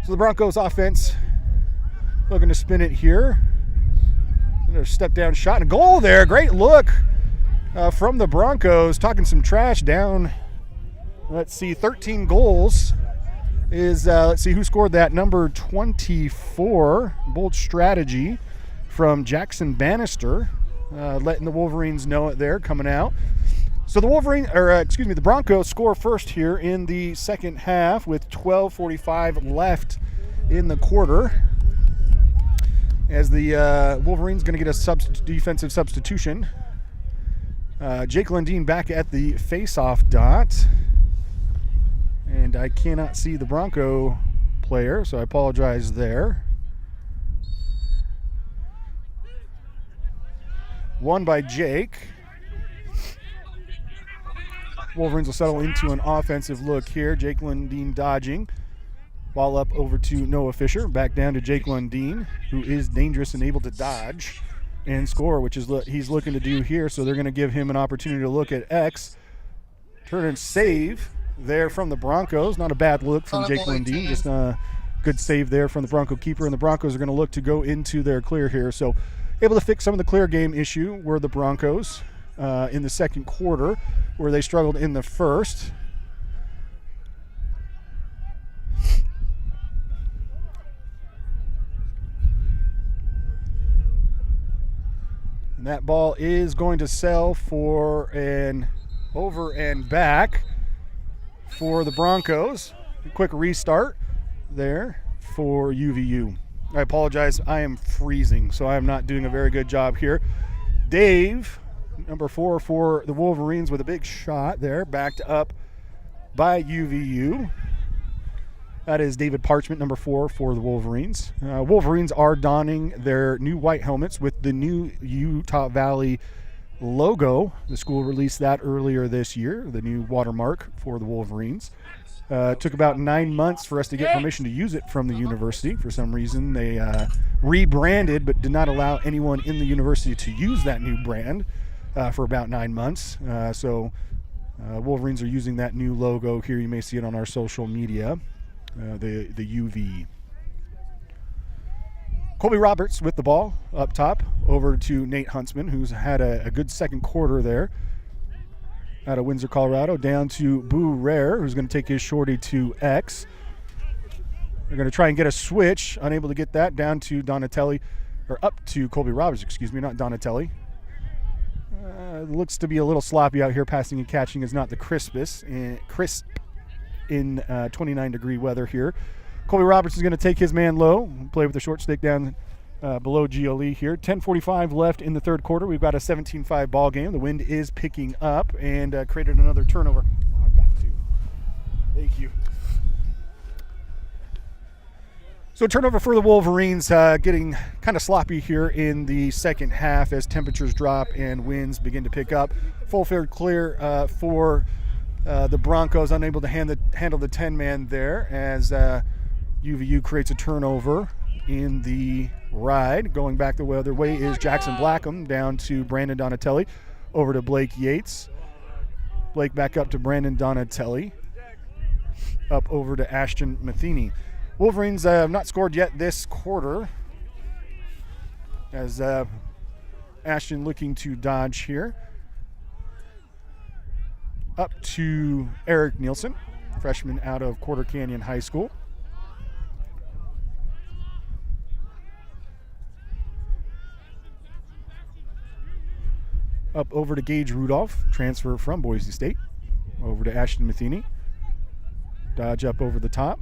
So the Broncos offense looking to spin it here. Another step down shot and a goal there. Great look from the Broncos. Talking some trash down. Let's see, 13 goals is, let's see who scored that. Number 24, bold strategy from Jackson Bannister, letting the Wolverines know it there coming out. So the Broncos score first here in the second half with 12:45 left in the quarter. As the Wolverines going to get a defensive substitution. Jake Lundeen back at the face-off dot. And I cannot see the Bronco player, so I apologize there. won by Jake. Wolverines will settle into an offensive look here. Jake Lundeen dodging. Ball up over to Noah Fisher. Back down to Jake Lundeen, who is dangerous and able to dodge and score, which is what he's looking to do here. So they're going to give him an opportunity to look at X. Turn and save there from the Broncos. Not a bad look from Jake Lundeen. Just a good save there from the Bronco keeper. And the Broncos are going to look to go into their clear here. So able to fix some of the clear game issue were the Broncos in the second quarter, where they struggled in the first. And that ball is going to sell for an over and back for the Broncos. A quick restart there for UVU. I apologize, I am freezing, so I am not doing a very good job here. Dave, number 4 for the Wolverines, with a big shot there, backed up by UVU. That is David Parchment, number 4 for the Wolverines. Wolverines are donning their new white helmets with the new Utah Valley logo. The school released that earlier this year, the new watermark for the Wolverines. Took about 9 months for us to get permission to use it from the university. For some reason, they rebranded but did not allow anyone in the university to use that new brand for about 9 months. So Wolverines are using that new logo here. You may see it on our social media. The UV. Colby Roberts with the ball up top over to Nate Huntsman, who's had a good second quarter there out of Windsor, Colorado, down to Boo Rare, who's going to take his shorty to X. They're going to try and get a switch, unable to get that, down to Donatelli, or up to Colby Roberts, excuse me, not Donatelli. Looks to be a little sloppy out here. Passing and catching is not the crispest. Crisp in 29-degree weather here. Colby Roberts is going to take his man low, play with the short stick down below GLE here. 10:45 left in the third quarter. We've got a 17-5 ball game. The wind is picking up and created another turnover. Oh, I've got to. Thank you. So turnover for the Wolverines, getting kind of sloppy here in the second half as temperatures drop and winds begin to pick up. Full field clear for the Broncos, unable to handle the 10-man there as UVU creates a turnover in the ride. Going back the other way is Jackson Blackham, down to Brandon Donatelli, over to Blake Yates. Blake back up to Brandon Donatelli, up over to Ashton Matheny. Wolverines have not scored yet this quarter as Ashton looking to dodge here. Up to Eric Nielsen, freshman out of Quarter Canyon High School. Up over to Gage Rudolph, transfer from Boise State. Over to Ashton Matheny. Dodge up over the top.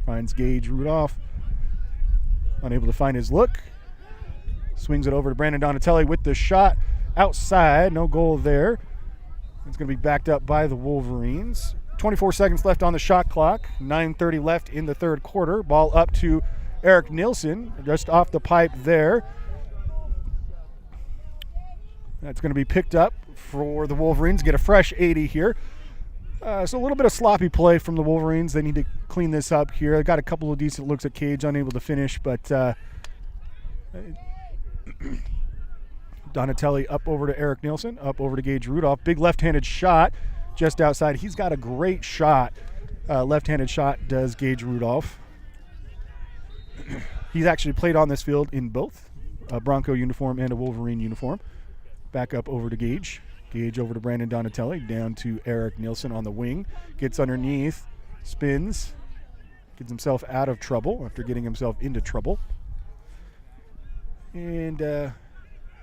Finds Gage Rudolph. Unable to find his look. Swings it over to Brandon Donatelli with the shot outside. No goal there. It's going to be backed up by the Wolverines. 24 seconds left on the shot clock. 9:30 left in the third quarter. Ball up to Eric Nielsen, just off the pipe there. That's going to be picked up for the Wolverines. Get a fresh 80 here. So a little bit of sloppy play from the Wolverines. They need to clean this up here. They got a couple of decent looks at Cage, unable to finish, but Donatelli up over to Eric Nielsen, up over to Gage Rudolph. Big left-handed shot just outside. He's got a great shot. Left-handed shot does Gage Rudolph. He's actually played on this field in both a Bronco uniform and a Wolverine uniform. Back up over to Gage. Gage over to Brandon Donatelli, down to Eric Nielsen on the wing. Gets underneath, spins, gets himself out of trouble after getting himself into trouble. And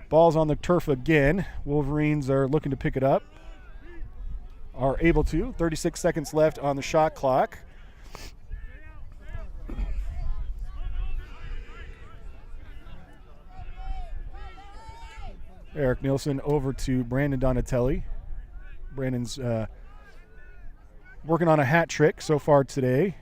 ball's on the turf again. Wolverines are looking to pick it up. Are able to. 36 seconds left on the shot clock. Eric Nielsen over to Brandon Donatelli. Brandon's working on a hat trick so far today.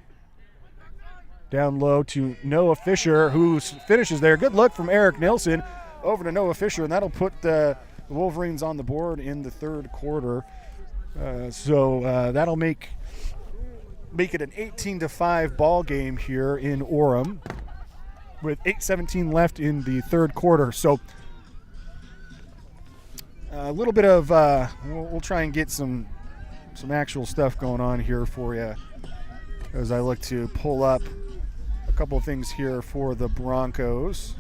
Down low to Noah Fisher, who finishes there. Good look from Eric Nielsen. over to Noah Fisher, and that'll put the Wolverines on the board in the third quarter. So that'll make it an 18-5 ball game here in Orem with 8:17 left in the third quarter. So a little bit of we'll try and get some actual stuff going on here for you as I look to pull up a couple of things here for the Broncos.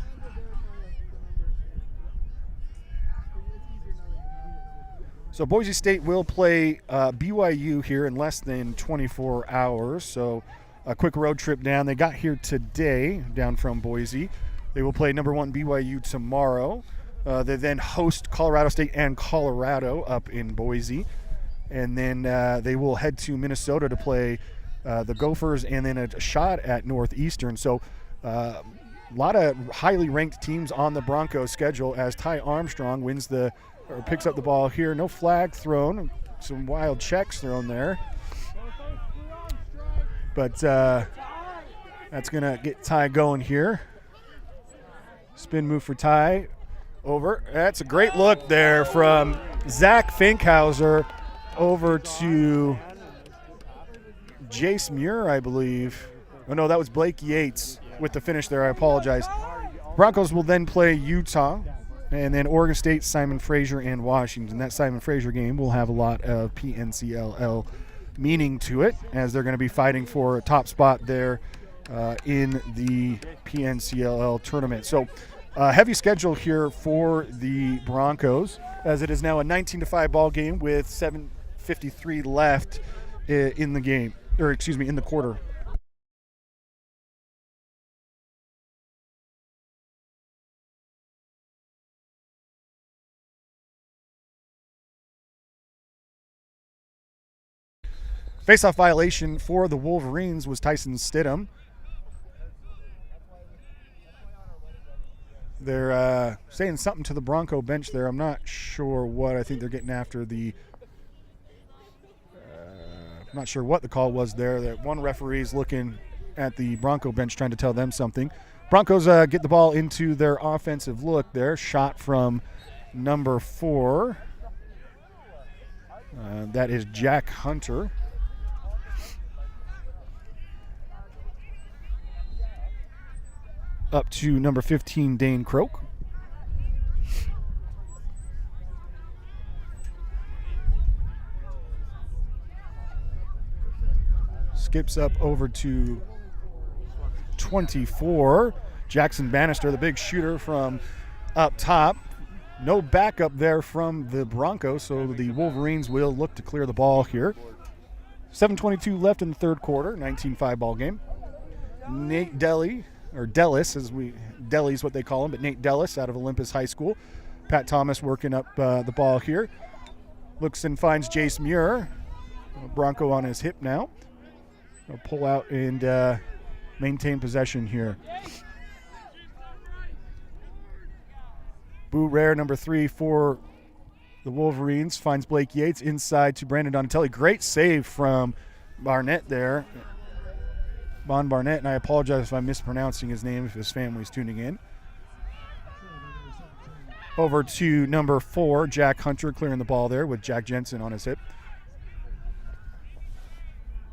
So Boise State will play BYU here in less than 24 hours. So a quick road trip down. They got here today down from Boise. They will play number 1 BYU tomorrow. They then host Colorado State and Colorado up in Boise. And then they will head to Minnesota to play the Gophers and then a shot at Northeastern. So a lot of highly ranked teams on the Broncos schedule as Ty Armstrong picks up the ball here. No flag thrown. Some wild checks thrown there. But that's going to get Ty going here. Spin move for Ty. Over. That's a great look there from Zach Finkhauser over to Jace Muir, I believe. Oh, no, that was Blake Yates with the finish there. I apologize. Broncos will then play Utah. And then Oregon State, Simon Fraser, and Washington. That Simon Fraser game will have a lot of PNCLL meaning to it as they're going to be fighting for a top spot there in the PNCLL tournament. So heavy schedule here for the Broncos as it is now a 19-5 ball game with 7:53 left in the game, in the quarter. Face-off violation for the Wolverines was Tyson Stidham. They're saying something to the Bronco bench there. I'm not sure what. I think they're getting after the I'm not sure what the call was there. That one referee's looking at the Bronco bench trying to tell them something. Broncos get the ball into their offensive look there. Shot from number 4. That is Jack Hunter. Up to number 15, Dane Croak. Skips up over to 24. Jackson Bannister, the big shooter from up top. No backup there from the Broncos, so the Wolverines will look to clear the ball here. 7:22 left in the third quarter, 19-5 ball game. Nate Delly. Or Dellis, Delly's what they call him, but Nate Dellis out of Olympus High School. Pat Thomas working up the ball here. Looks and finds Jace Muir. Bronco on his hip now. He'll pull out and maintain possession here. Boo Rare, number 3 for the Wolverines, finds Blake Yates inside to Brandon Donatelli. Great save from Barnett there. Bon Barnett, and I apologize if I'm mispronouncing his name if his family's tuning in. Over to number 4, Jack Hunter, clearing the ball there with Jack Jensen on his hip.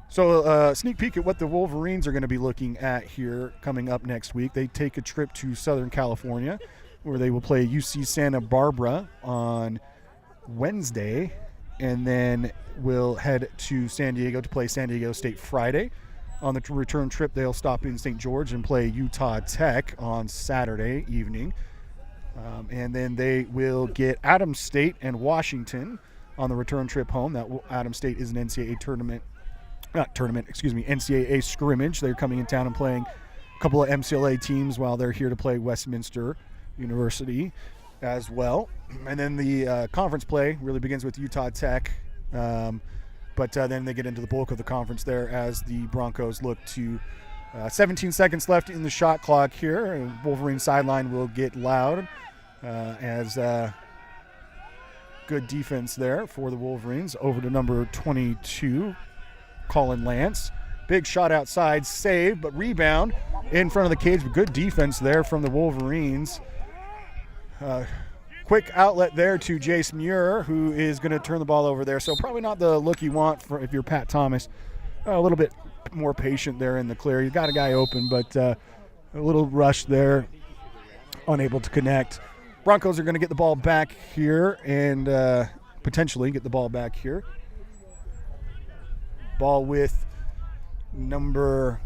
So sneak peek at what the Wolverines are going to be looking at here coming up next week. They take a trip to Southern California where they will play UC Santa Barbara on Wednesday, and then will head to San Diego to play San Diego State Friday. On the return trip, they'll stop in St. George and play Utah Tech on Saturday evening. And then they will get Adams State and Washington on the return trip home. Adams State is an NCAA scrimmage. They're coming in town and playing a couple of MCLA teams while they're here to play Westminster University as well. And then the conference play really begins with Utah Tech. But then they get into the bulk of the conference there as the Broncos look to 17 seconds left in the shot clock here. Wolverine sideline will get loud as good defense there for the Wolverines. Over to number 22, Colin Lance. Big shot outside, save, but rebound in front of the cage. But good defense there from the Wolverines. Quick outlet there to Jace Muir, who is going to turn the ball over there. So probably not the look you want for if you're Pat Thomas. A little bit more patient there in the clear. You got a guy open, but a little rush there, unable to connect. Broncos are going to get the ball back here and potentially get the ball back here. Ball with number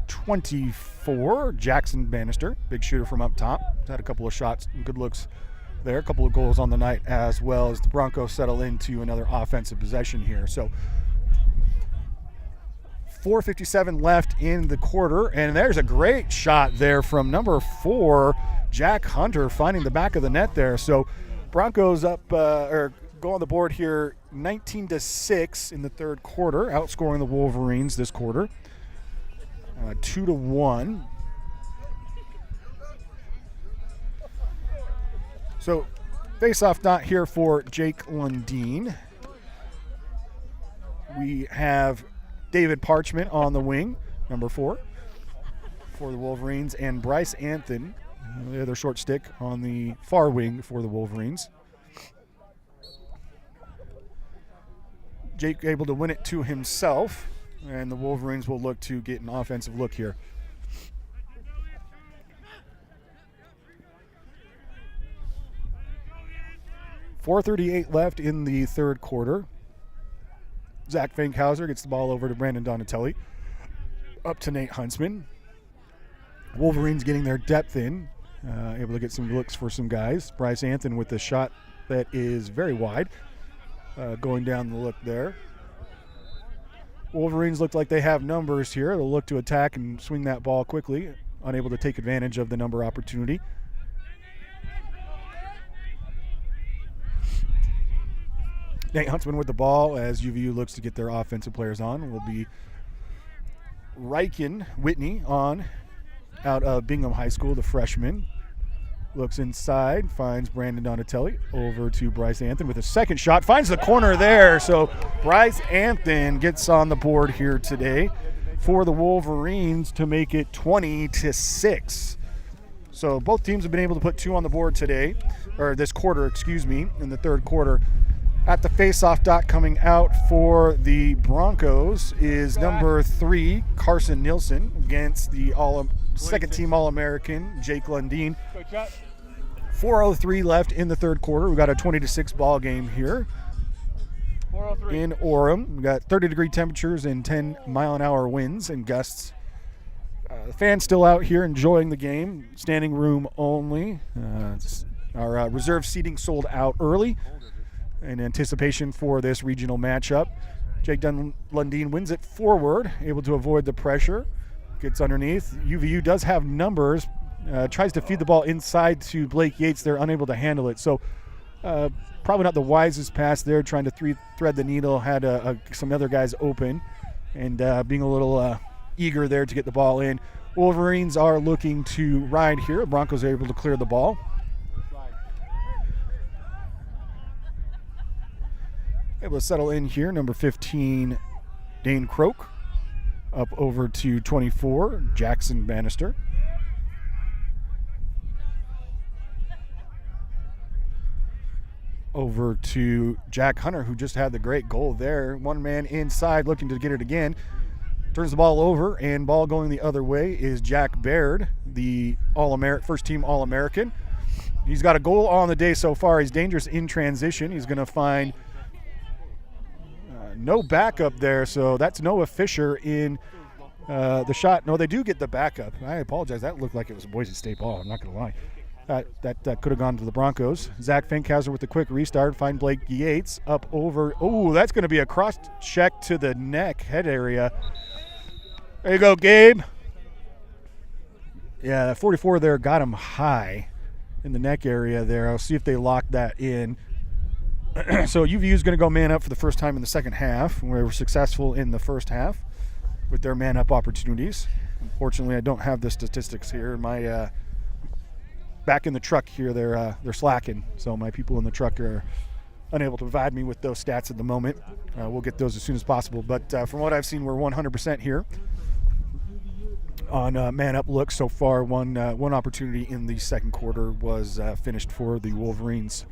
24, Jackson Bannister, big shooter from up top. Had a couple of shots and good looks there, a couple of goals on the night as well as the Broncos settle into another offensive possession here. So 4:57 left in the quarter, and there's a great shot there from number 4, Jack Hunter, finding the back of the net there. So Broncos up or go on the board here 19-6 in the third quarter, outscoring the Wolverines this quarter 2-1. So face-off dot here for Jake Lundeen. We have David Parchment on the wing, number 4, for the Wolverines, and Bryce Anthony, the other short stick, on the far wing for the Wolverines. Jake able to win it to himself, and the Wolverines will look to get an offensive look here. .438 left in the third quarter. Zach Fankhauser gets the ball over to Brandon Donatelli. Up to Nate Huntsman. Wolverines getting their depth in, able to get some looks for some guys. Bryce Anthony with the shot that is very wide, going down the look there. Wolverines look like they have numbers here. They'll look to attack and swing that ball quickly, unable to take advantage of the number opportunity. Nate Huntsman with the ball as UVU looks to get their offensive players on. Will be Riken Whitney on out of Bingham High School, the freshman. Looks inside, finds Brandon Donatelli, over to Bryce Anthony with a second shot. Finds the corner there, so Bryce Anthony gets on the board here today for the Wolverines to make it 20-6. So both teams have been able to put 2 on the board today, or this quarter, in the third quarter. At the face-off dot coming out for the Broncos is number 3, Carson Nielsen, against the second-team All-American, Jake Lundeen. 4:03 left in the third quarter. We've got a 20-6 ball game here in Orem. We've got 30-degree temperatures and 10-mile-an-hour winds and gusts. The fans still out here enjoying the game. Standing room only. Our reserve seating sold out early in anticipation for this regional matchup. Jake Lundeen wins it forward, able to avoid the pressure. Gets underneath. UVU does have numbers. Tries to feed the ball inside to Blake Yates. They're unable to handle it. So probably not the wisest pass there, trying to thread the needle. Had some other guys open and being a little eager there to get the ball in. Wolverines are looking to ride here. Broncos are able to clear the ball. Able to settle in here, number 15, Dane Croak. Up over to 24, Jackson Bannister. Over to Jack Hunter, who just had the great goal there. One man inside looking to get it again. Turns the ball over, and ball going the other way is Jack Baird, the first-team All-American. He's got a goal on the day so far. He's dangerous in transition. He's going to find no backup there, so that's Noah Fisher in the shot. No, they do get the backup. I apologize. That looked like it was a Boise State ball. I'm not going to lie. That could have gone to the Broncos. Zach Fankhauser with the quick restart. Find Blake Yates up over. Oh, that's going to be a cross check to the neck, head area. There you go, Gabe. Yeah, that 44 there got him high in the neck area there. I'll see if they lock that in. So UVU is going to go man up for the first time in the second half. We were successful in the first half with their man up opportunities. Unfortunately, I don't have the statistics here. My back in the truck here, they're slacking. So my people in the truck are unable to provide me with those stats at the moment. We'll get those as soon as possible. But from what I've seen, we're 100% here. on man-up looks so far. One opportunity in the second quarter was finished for the Wolverines.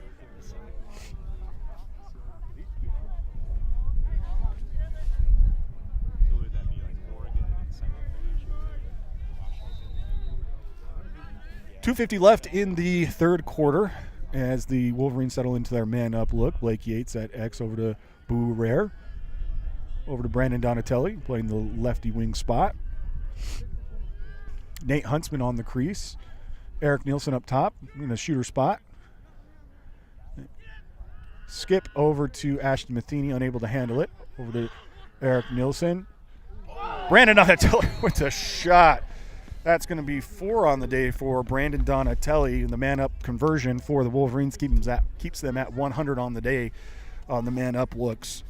.250 left in the third quarter as the Wolverines settle into their man-up look. Blake Yates at X over to Boo Rare. Over to Brandon Donatelli, playing the lefty wing spot. Nate Huntsman on the crease. Eric Nielsen up top in the shooter spot. Skip over to Ashton Matheny, unable to handle it. Over to Eric Nielsen. Brandon Donatelli with a shot. That's going to be 4 on the day for Brandon Donatelli, and the man-up conversion for the Wolverines keeps them at 100 on the day on the man-up looks.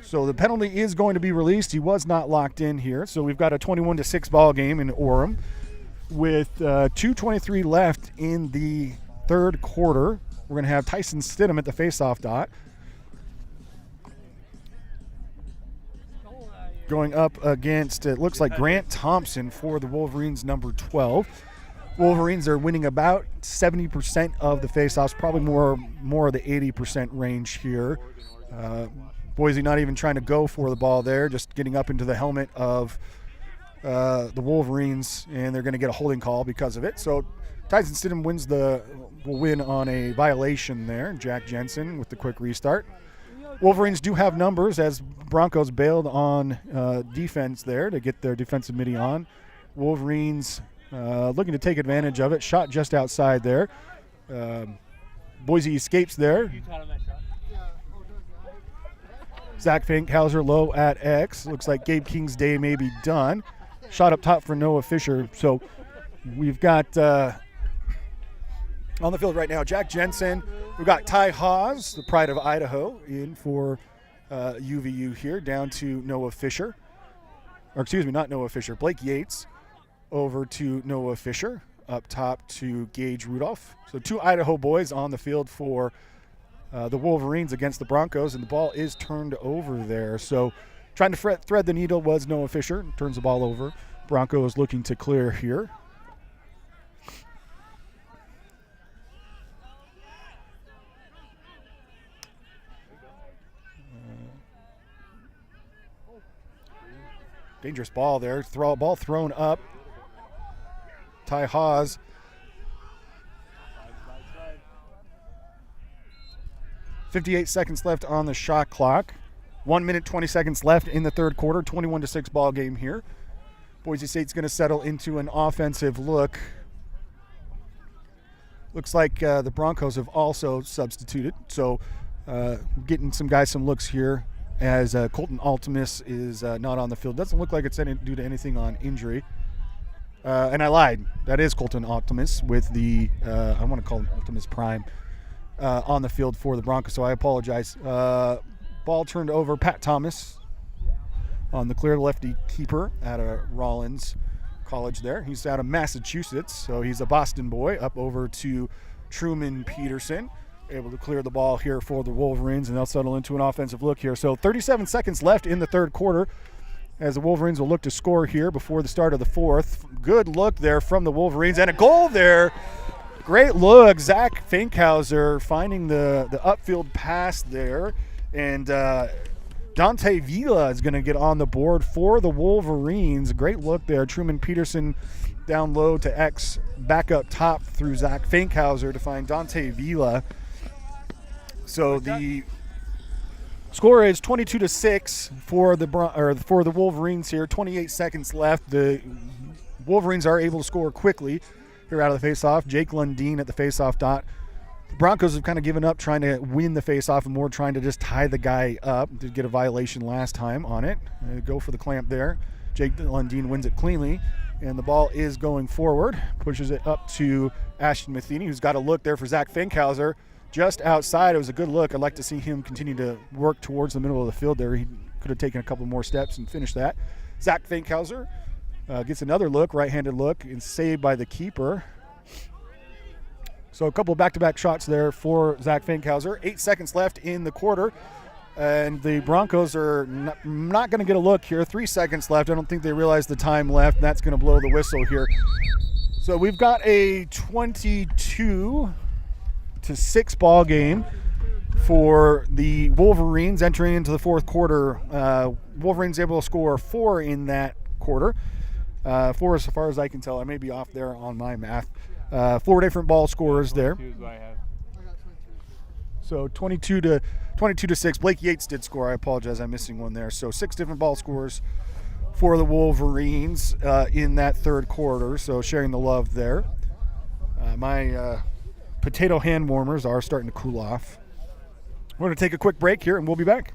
So the penalty is going to be released. He was not locked in here. So we've got a 21-6 ball game in Orem with 2:23 left in the third quarter. We're going to have Tyson Stidham at the faceoff dot. Going up against, it looks like Grant Thompson for the Wolverines, number 12. Wolverines are winning about 70% of the faceoffs, probably more of the 80% range here. Boise not even trying to go for the ball there, just getting up into the helmet of the Wolverines, and they're going to get a holding call because of it. So Tyson Stidham will win on a violation there. Jack Jensen with the quick restart. Wolverines do have numbers as Broncos bailed on defense there to get their defensive midi on. Wolverines looking to take advantage of it. Shot just outside there. Boise escapes there. Zach Finkhauser low at X. Looks like Gabe King's day may be done. Shot up top for Noah Fisher. So we've got on the field right now Jack Jensen. We've got Ty Haas, the pride of Idaho, in for UVU here, down to Noah Fisher. Or excuse me, not Noah Fisher. Blake Yates over to Noah Fisher. Up top to Gage Rudolph. So 2 Idaho boys on the field for the Wolverines against the Broncos, and the ball is turned over there. So trying to thread the needle was Noah Fisher. Turns the ball over. Broncos looking to clear here. Dangerous ball there. Ball thrown up. Ty Haas. .58 seconds left on the shot clock. 1 minute, 20 seconds left in the third quarter. 21-6 ball game here. Boise State's going to settle into an offensive look. Looks like the Broncos have also substituted. So getting some guys some looks here as Colton Altimus is not on the field. Doesn't look like it's due to anything on injury. And I lied. That is Colton Altimus with the, I want to call him Altimus Prime, on the field for the Broncos. So I apologize. Ball turned over. Pat Thomas on the clear, lefty keeper out of Rollins College there. He's out of Massachusetts, so he's a Boston boy. Up over to Truman Peterson. Able to clear the ball here for the Wolverines, and they'll settle into an offensive look here. So 37 seconds left in the third quarter as the Wolverines will look to score here before the start of the fourth. Good look there from the Wolverines, and a goal there. Great look. Zach Finkhauser finding the upfield pass there, and Dante Vila is going to get on the board for the Wolverines. Great look there. Truman Peterson down low to X, back up top through Zach Finkhauser to find Dante Vila. So the score is 22-6 for the Wolverines here. 28 seconds left. The Wolverines are able to score quickly here out of the faceoff. Jake Lundeen at the faceoff dot. The Broncos have kind of given up trying to win the faceoff and more trying to just tie the guy up. Did get a violation last time on it. Go for the clamp there. Jake Lundeen wins it cleanly, and the ball is going forward. Pushes it up to Ashton Matheny, who's got a look there for Zach Finkhauser. Just outside, it was a good look. I'd like to see him continue to work towards the middle of the field there. He could have taken a couple more steps and finished that. Zach Finkhauser gets another look, right-handed look, and saved by the keeper. So a couple of back-to-back shots there for Zach Finkhauser. 8 seconds left in the quarter And the Broncos are not going to get a look here. 3 seconds left. I don't think they realize the time left. And that's going to blow the whistle here. So we've got a 22-6 ball game for the Wolverines entering into the fourth quarter. Wolverines able to score 4 in that quarter. 4 as far as I can tell. I may be off there on my math. 4 different ball scorers there. So 22-6. Blake Yates did score. I apologize. I'm missing one there. So 6 different ball scores for the Wolverines in that third quarter, so sharing the love there. My potato hand warmers are starting to cool off. We're going to take a quick break here, and we'll be back.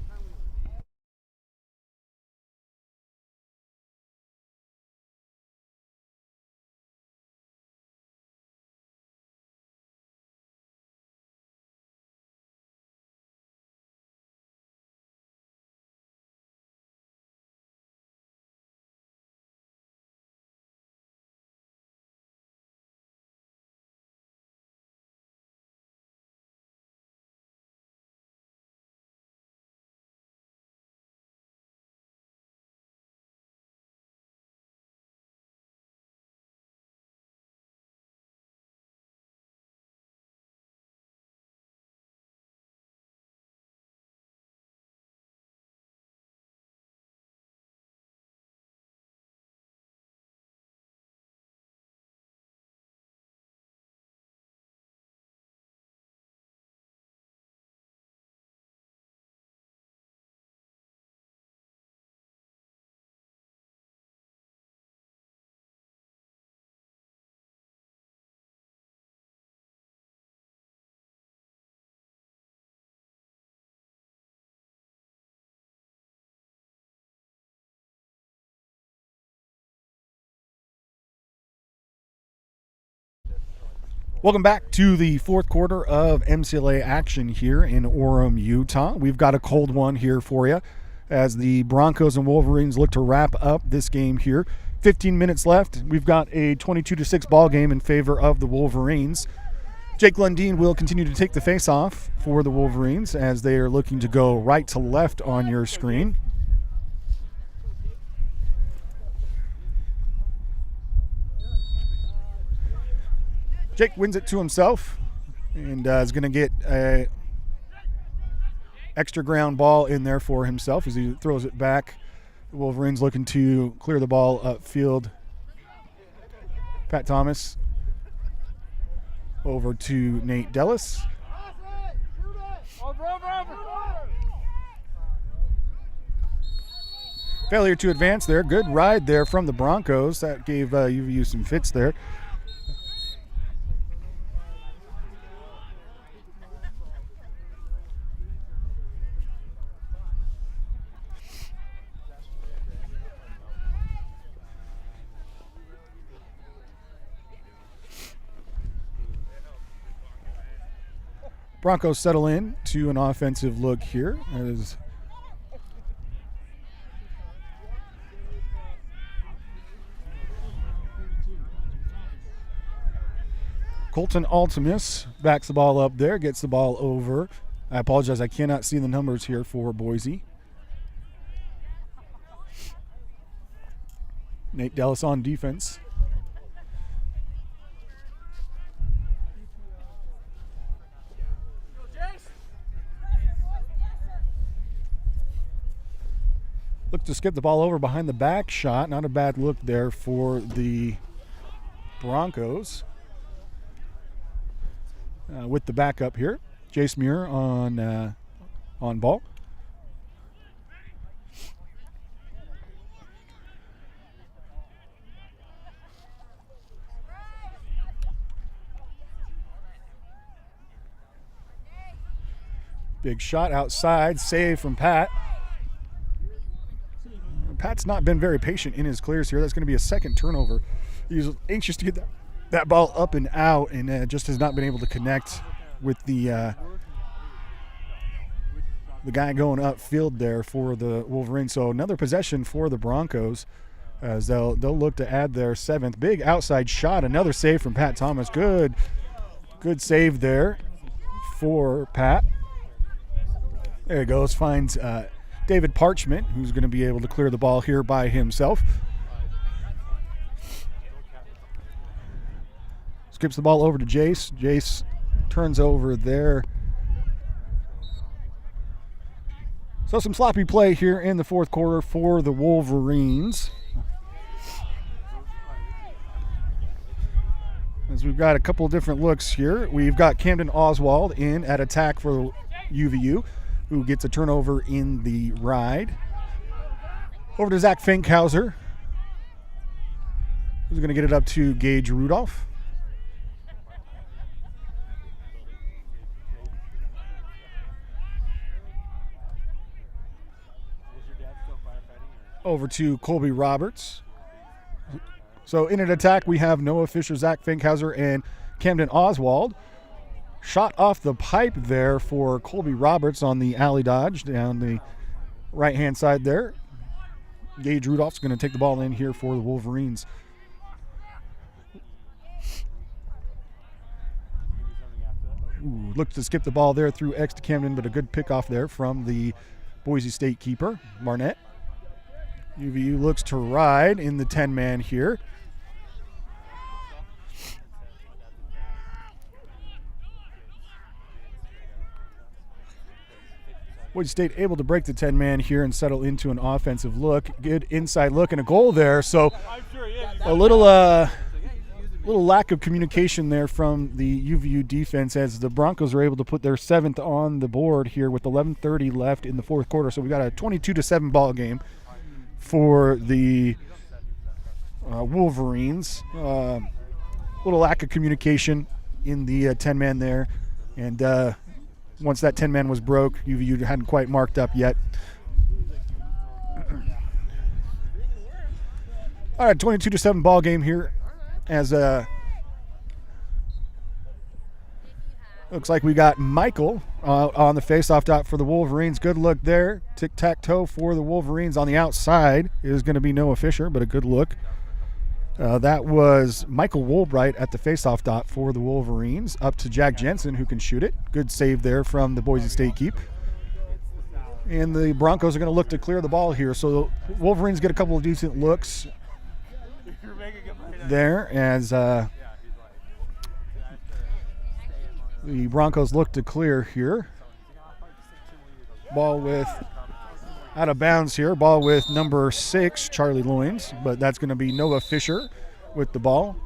Welcome back to the fourth quarter of MCLA action here in Orem, Utah. We've got a cold one here for you as the Broncos and Wolverines look to wrap up this game here. 15 minutes left. We've got a 22-6 ball game in favor of the Wolverines. Jake Lundeen will continue to take the face-off for the Wolverines as they are looking to go right to left on your screen. Jake wins it to himself and is going to get a extra ground ball in there for himself as he throws it back. The Wolverines looking to clear the ball upfield. Pat Thomas over to Nate Dellis. Failure to advance there. Good ride there from the Broncos. That gave UVU some fits there. Broncos settle in to an offensive look here as Colton Altimus backs the ball up there, gets the ball over. I apologize, I cannot see the numbers here for Boise. Nate Dellis on defense. Look to skip the ball over behind the back shot. Not a bad look there for the Broncos. With the backup here. Jace Muir on ball. Big shot outside. Save from Pat. Pat's not been very patient in his clears here. That's going to be a second turnover. He's anxious to get that ball up and out, and just has not been able to connect with the guy going upfield there for the Wolverines. So another possession for the Broncos as they'll look to add their seventh. Big outside shot. Another save from Pat Thomas. Good save there for Pat. There he goes. Finds David Parchment, who's going to be able to clear the ball here by himself. Skips the ball over to Jace. Jace turns over there. So some sloppy play here in the fourth quarter for the Wolverines. As we've got a couple of different looks here. We've got Camden Oswald in at attack for UVU, who gets a turnover in the ride. Over to Zach Finkhauser, who's going to get it up to Gage Rudolph. Over to Colby Roberts. So in an attack, we have Noah Fisher, Zach Finkhauser, and Camden Oswald. Shot off the pipe there for Colby Roberts on the alley dodge down the right-hand side there. Gage Rudolph's going to take the ball in here for the Wolverines. Ooh, looks to skip the ball there through X to Camden, but a good pickoff there from the Boise State keeper, Barnett. UVU looks to ride in the 10-man here. Boise State able to break the 10-man here and settle into an offensive look. Good inside look and a goal there. So a little lack of communication there from the UVU defense as the Broncos are able to put their 7th on the board here with 11:30 left in the fourth quarter. So we got a 22-7 ball game for the Wolverines. Little lack of communication in the 10-man there. And once that 10-man was broke, UVU hadn't quite marked up yet. All right, 22-7 ball game here as looks like we got Michael on the faceoff dot for the Wolverines. Good look there. Tic-tac-toe for the Wolverines. On the outside is going to be Noah Fisher, but a good look. That was Michael Woolbright at the faceoff dot for the Wolverines. Up to Jack Jensen, who can shoot it. Good save there from the Boise State keep. And the Broncos are going to look to clear the ball here. So the Wolverines get a couple of decent looks there as the Broncos look to clear here. Ball with out of bounds here. Ball with number 6, Charlie Loins, but that's going to be Noah Fisher with the ball.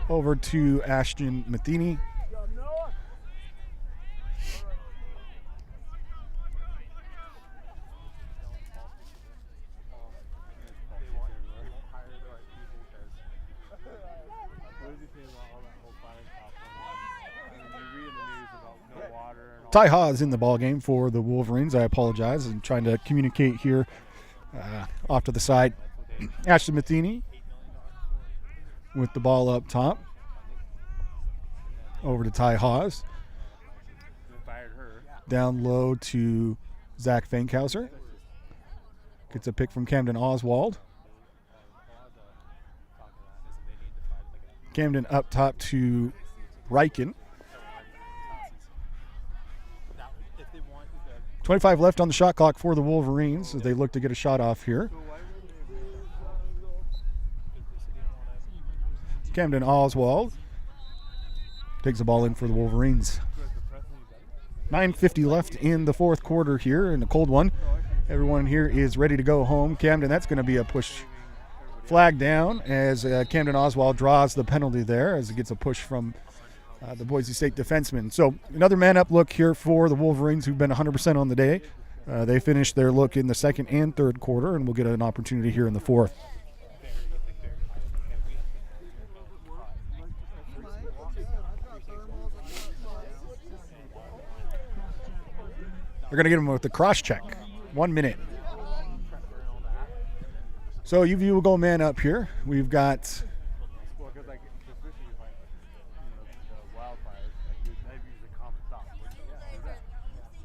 Over to Ashton Matheny. Ty Haas in the ball game for the Wolverines. I apologize. I'm trying to communicate here off to the side. Ashton Matheny with the ball up top. Over to Ty Haas. Down low to Zach Finkhauser. Gets a pick from Camden Oswald. Camden up top to Riken. 25 left on the shot clock for the Wolverines as they look to get a shot off here. Camden Oswald takes the ball in for the Wolverines. 9:50 left in the fourth quarter here in a cold one. Everyone here is ready to go home. Camden, that's going to be a push flag down as Camden Oswald draws the penalty there as it gets a push from the Boise State defenseman. So another man-up look here for the Wolverines, who've been 100% on the day. They finished their look in the second and third quarter, and we'll get an opportunity here in the fourth. They're going to get him with the cross check. 1 minute. So UVU will go man up here. We've got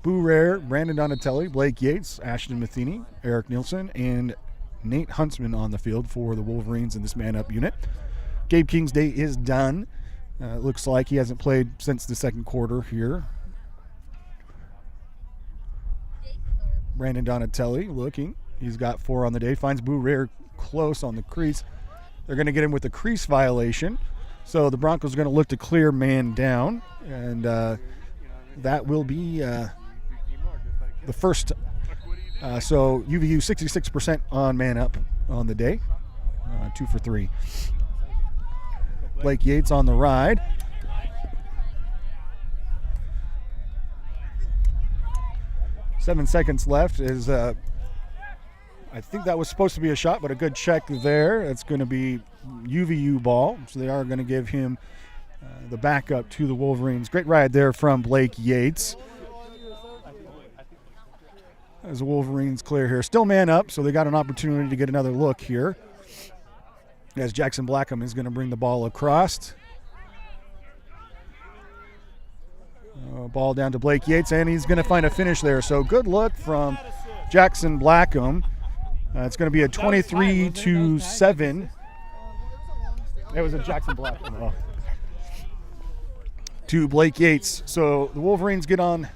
Boo Rare, Brandon Donatelli, Blake Yates, Ashton Matheny, Eric Nielsen, and Nate Huntsman on the field for the Wolverines in this man-up unit. Gabe King's day is done. Looks like he hasn't played since the second quarter here. Brandon Donatelli looking. He's got 4 on the day. Finds Boo Rare close on the crease. They're going to get him with a crease violation. So the Broncos are going to look to clear man down. And that will be the first. So UVU 66% on man up on the day. 2 for 3. Blake Yates on the ride. Seven seconds left is, I think that was supposed to be a shot, but a good check there. It's going to be UVU ball, so they are going to give him the backup to the Wolverines. Great ride there from Blake Yates. As the Wolverines clear here. Still man up, so they got an opportunity to get another look here. As Jackson Blackham is going to bring the ball across. Ball down to Blake Yates, and he's going to find a finish there. So good look from Jackson Blackham. It's going to be a 23-7. It was a Jackson Blackham. To Blake Yates. So the Wolverines get on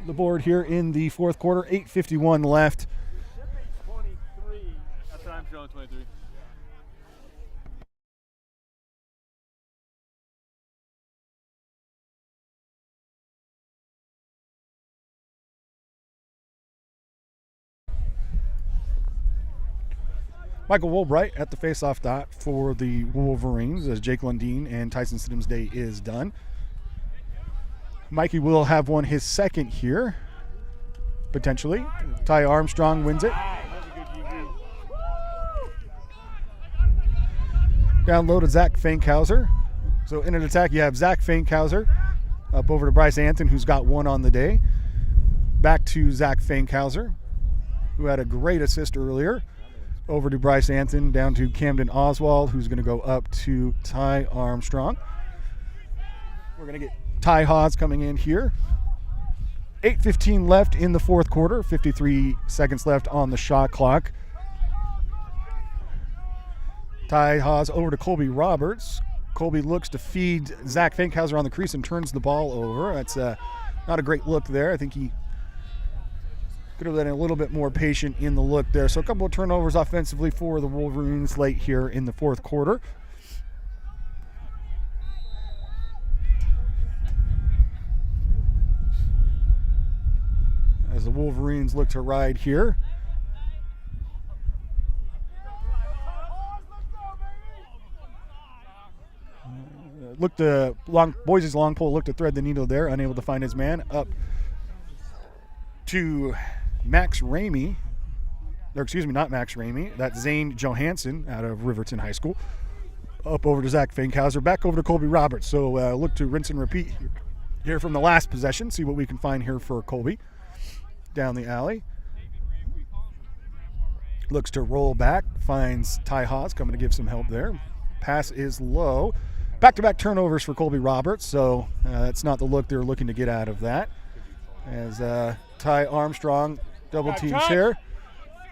the board here in the fourth quarter. 8:51 left. 23. That's what I'm showing, 23. Michael Woolbright at the face-off dot for the Wolverines as Jake Lundeen and Tyson Siddham's day is done. Mikey will have one his second here, potentially. Ty Armstrong wins it. Down low to Zach Fankhauser. So in an attack, you have Zach Fankhauser up over to Bryce Anton, who's got 1 on the day. Back to Zach Fankhauser, who had a great assist earlier. Over to Bryce Anton, down to Camden Oswald, who's going to go up to Ty Armstrong. We're going to get Ty Haas coming in here. 8:15 left in the fourth quarter, 53 seconds left on the shot clock. Ty Haas over to Colby Roberts. Colby looks to feed Zach Fankhauser on the crease and turns the ball over. That's not a great look there. I think he could have been a little bit more patient in the look there. So a couple of turnovers offensively for the Wolverines late here in the fourth quarter. As the Wolverines look to ride here. Boise's long pole looked to thread the needle there, unable to find his man. Up to Max Ramey, or excuse me, not Max Ramey. That's Zane Johansson out of Riverton High School. Up over to Zach Fankhauser, back over to Colby Roberts. So look to rinse and repeat here from the last possession. See what we can find here for Colby. Down the alley. Looks to roll back, finds Ty Haas coming to give some help there. Pass is low. Back-to-back turnovers for Colby Roberts, so that's not the look they're looking to get out of that. As Ty Armstrong double teams here.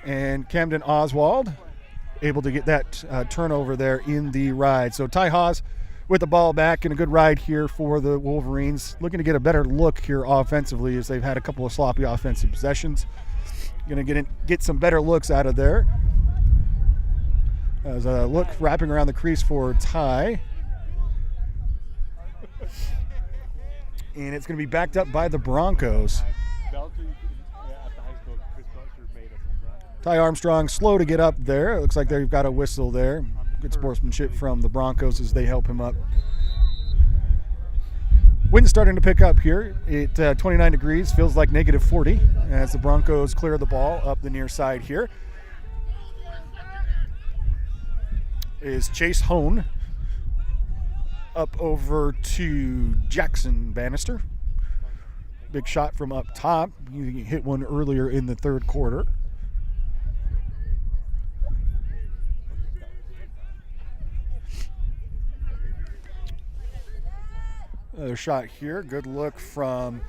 And Camden Oswald able to get that turnover there in the ride. So Ty Haas with the ball back and a good ride here for the Wolverines. Looking to get a better look here offensively as they've had a couple of sloppy offensive possessions. Going to get some better looks out of there. As a look wrapping around the crease for Ty. And it's going to be backed up by the Broncos. Ty Armstrong slow to get up there. It looks like they've got a whistle there. Good sportsmanship from the Broncos as they help him up. Wind's starting to pick up here at 29 degrees. Feels like negative 40 as the Broncos clear the ball up the near side here. Is Chase Hone up over to Jackson Bannister. Big shot from up top. He hit one earlier in the third quarter. Another shot here. Good look from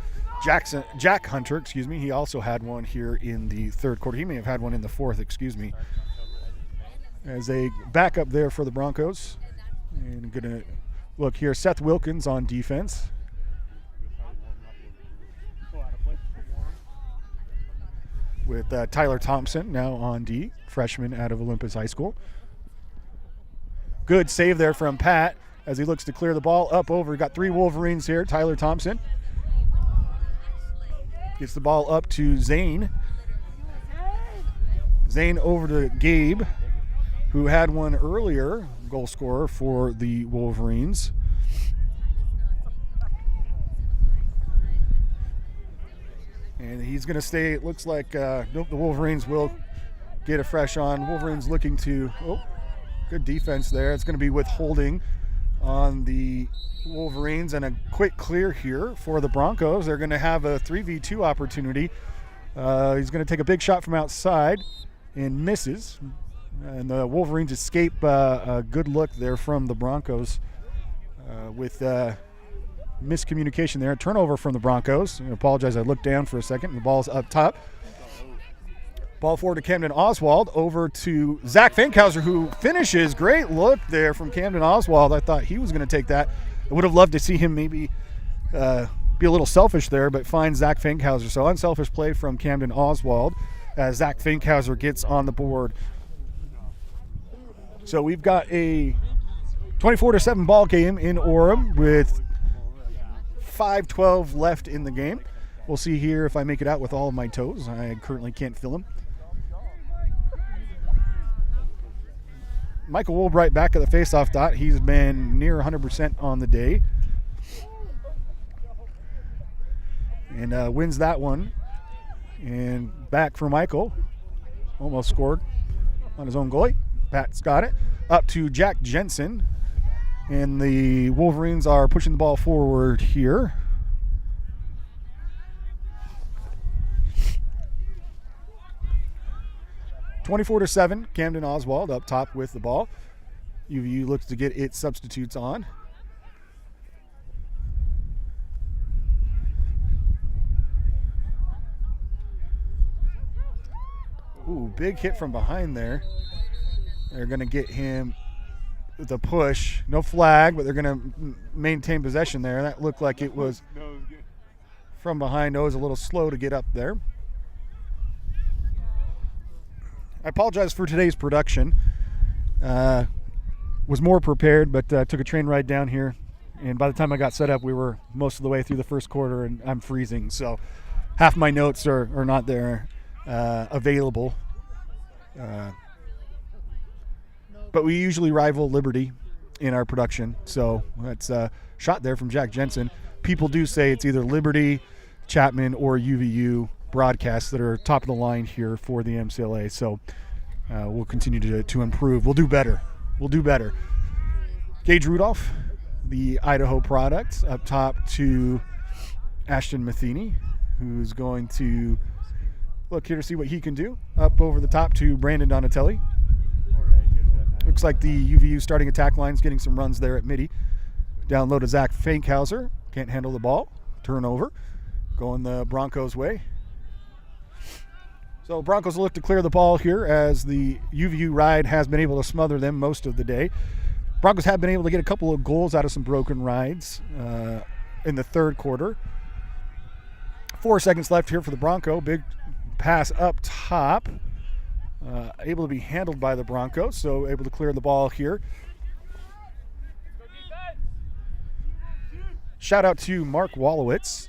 Jack Hunter, He also had one here in the third quarter. He may have had one in the fourth, As a backup there for the Broncos. And gonna look here, Seth Wilkins on defense. with Tyler Thompson now on D, freshman out of Olympus High School. Good save there from Pat as he looks to clear the ball up over. Got 3 Wolverines here. Tyler Thompson gets the ball up to Zane. Zane over to Gabe, who had one earlier, goal scorer for the Wolverines. And he's going to stay. It looks like nope, the Wolverines will get a fresh on. Wolverines looking to, good defense there. It's going to be withholding on the Wolverines and a quick clear here for the Broncos. They're going to have a 3v2 opportunity. He's going to take a big shot from outside and misses. And the Wolverines escape a good look there from the Broncos with miscommunication there. Turnover from the Broncos. I apologize, I looked down for a second. The ball's up top. Ball forward to Camden Oswald, over to Zach Finkhauser, who finishes. Great look there from Camden Oswald. I thought he was going to take that. I would have loved to see him maybe be a little selfish there, but finds Zach Finkhauser. So unselfish play from Camden Oswald as Zach Finkhauser gets on the board. So we've got a 24-7 ball game in Orem with 5:12 left in the game. We'll see here if I make it out with all of my toes. I currently can't feel them. Michael Woolbright back at the faceoff dot. He's been near 100% on the day. And wins that one. And back for Michael. Almost scored on his own goalie. Pat's got it. Up to Jack Jensen. And the Wolverines are pushing the ball forward here. (24-7), Camden Oswald up top with the ball. UVU looks to get its substitutes on. Ooh, big hit from behind there. They're going to get him with a push. No flag, but they're going to maintain possession there. That looked like it was from behind. No, it was a little slow to get up there. I apologize for today's production. Was more prepared, but took a train ride down here. And by the time I got set up, we were most of the way through the first quarter, and I'm freezing. So half my notes are not there available. But we usually rival Liberty in our production. So that's a shot there from Jack Jensen. People do say it's either Liberty, Chapman, or UVU broadcasts that are top of the line here for the MCLA. So we'll continue to improve. We'll do better. Gage Rudolph, the Idaho product, up top to Ashton Matheny, who's going to look here to see what he can do. Up over the top to Brandon Donatelli. Looks like the UVU starting attack line is getting some runs there at midi. Down low to Zach Finkhauser. Can't handle the ball. Turnover. Going the Broncos' way. So Broncos will look to clear the ball here as the UVU ride has been able to smother them most of the day. Broncos have been able to get a couple of goals out of some broken rides in the third quarter. 4 seconds left here for the Bronco. Big pass up top. Able to be handled by the Broncos, so able to clear the ball here. Shout out to Mark Wallowitz,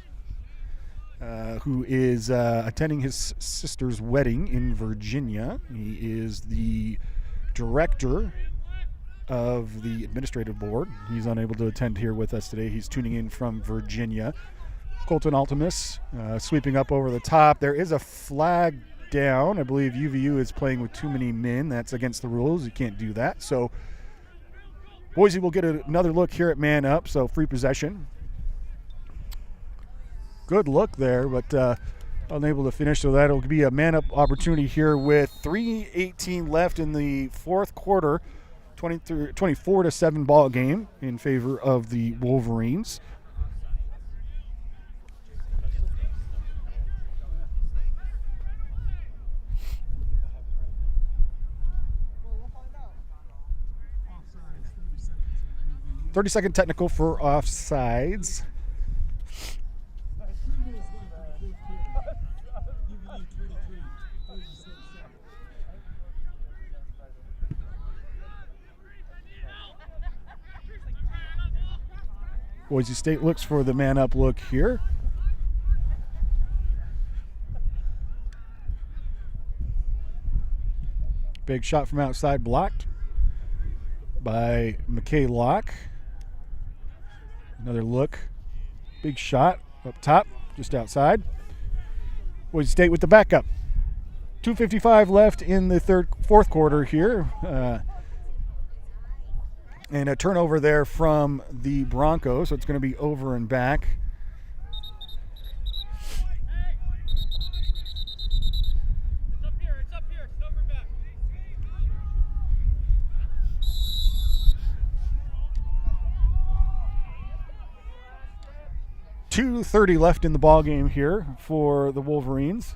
who is attending his sister's wedding in Virginia. He is the director of the administrative board. He's unable to attend here with us today. He's tuning in from Virginia. Colton Altimus sweeping up over the top. There is a flag down. I believe UVU is playing with too many men. That's against the rules. You can't do that. So Boise will get another look here at man up, so free possession. Good look there, but unable to finish, so that'll be a man up opportunity here with 3:18 left in the fourth quarter. 24-7 ball game in favor of the Wolverines. .30-second technical for offsides. Boise State looks for the man-up look here. Big shot from outside, blocked by McKay Locke. Another look. Big shot up top, just outside. Boise State with the backup. 2:55 left in the fourth quarter here. And a turnover there from the Broncos, so it's going to be over and back. It's up here. It's over back. 2:30 left in the ball game here for the Wolverines.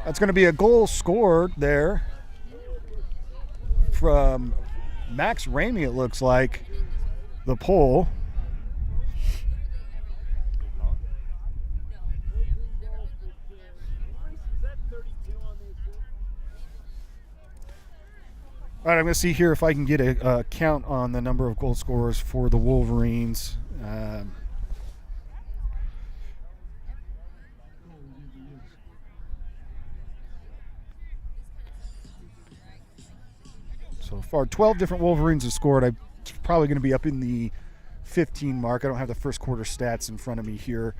That's going to be a goal scored there from Max Ramey, it looks like, the pole. All right, I'm going to see here if I can get a count on the number of goal scorers for the Wolverines. So far, 12 different Wolverines have scored. I'm probably going to be up in the 15 mark. I don't have the first quarter stats in front of me here.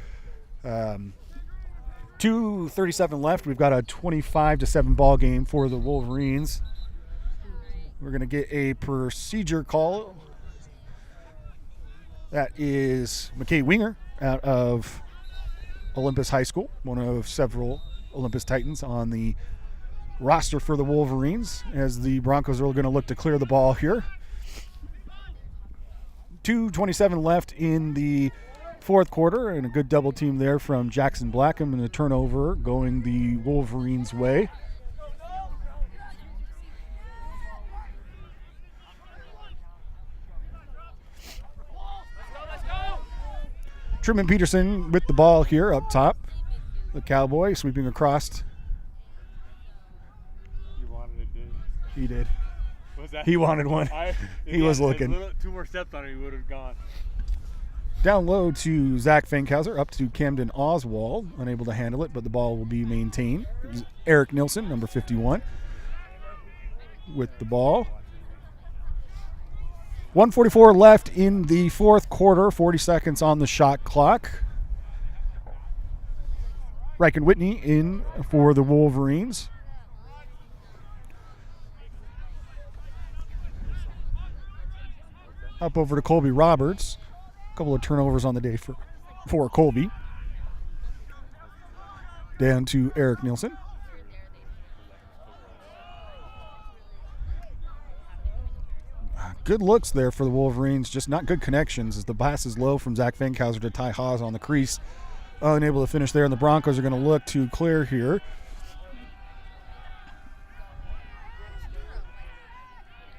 2:37 left. We've got a 25-7 ball game for the Wolverines. We're going to get a procedure call. That is McKay Winger out of Olympus High School, one of several Olympus Titans on the roster for the Wolverines, as the Broncos are going to look to clear the ball here. 2:27 left in the fourth quarter, and a good double team there from Jackson Blackham, and a turnover going the Wolverines' way. Truman Peterson with the ball here up top. The Cowboy sweeping across. You wanted it, didn't you? He did. What was that? He wanted one. He was looking. Two more steps on it, he would have gone. Down low to Zach Fankhauser, up to Camden Oswald, unable to handle it, but the ball will be maintained. Eric Nilsson, number 51, with the ball. 1:44 left in the fourth quarter, 40 seconds on the shot clock. Reichen Whitney in for the Wolverines. Up over to Colby Roberts. A couple of turnovers on the day for Colby. Down to Eric Nilsson. Good looks there for the Wolverines, just not good connections as the pass is low from Zach Fankhauser to Ty Haas on the crease. Unable to finish there, and the Broncos are going to look to clear here.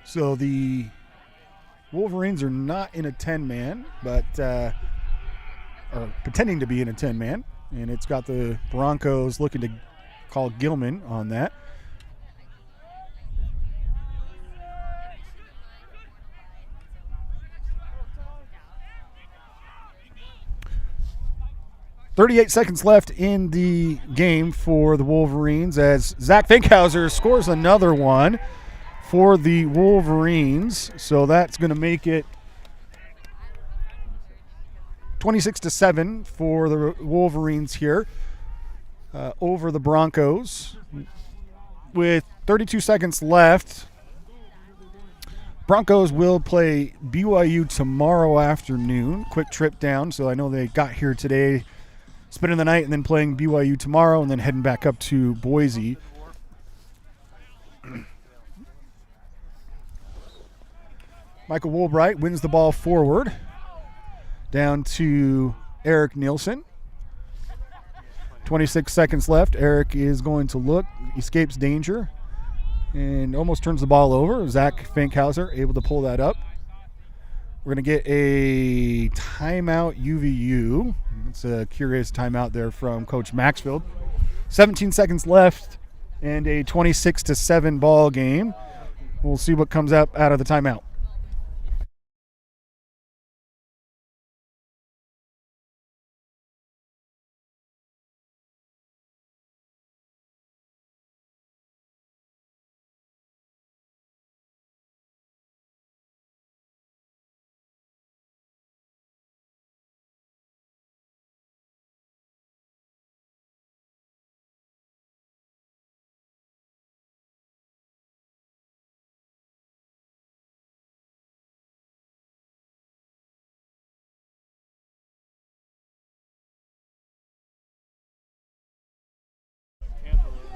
So the Wolverines are not in a 10-man, but are pretending to be in a 10-man, and it's got the Broncos looking to call Gilman on that. .38 seconds left in the game for the Wolverines as Zach Fankhauser scores another one for the Wolverines. So that's going to make it 26-7 for the Wolverines here over the Broncos. With 32 seconds left, Broncos will play BYU tomorrow afternoon. Quick trip down, so I know they got here today, spending the night, and then playing BYU tomorrow, and then heading back up to Boise. Michael Woolbright wins the ball forward. Down to Eric Nielsen. 26 seconds left. Eric is going to look, escapes danger, and almost turns the ball over. Zach Fankhauser able to pull that up. We're going to get a timeout UVU. It's a curious timeout there from Coach Maxfield. 17 seconds left and a 26-7 ball game. We'll see what comes up out of the timeout.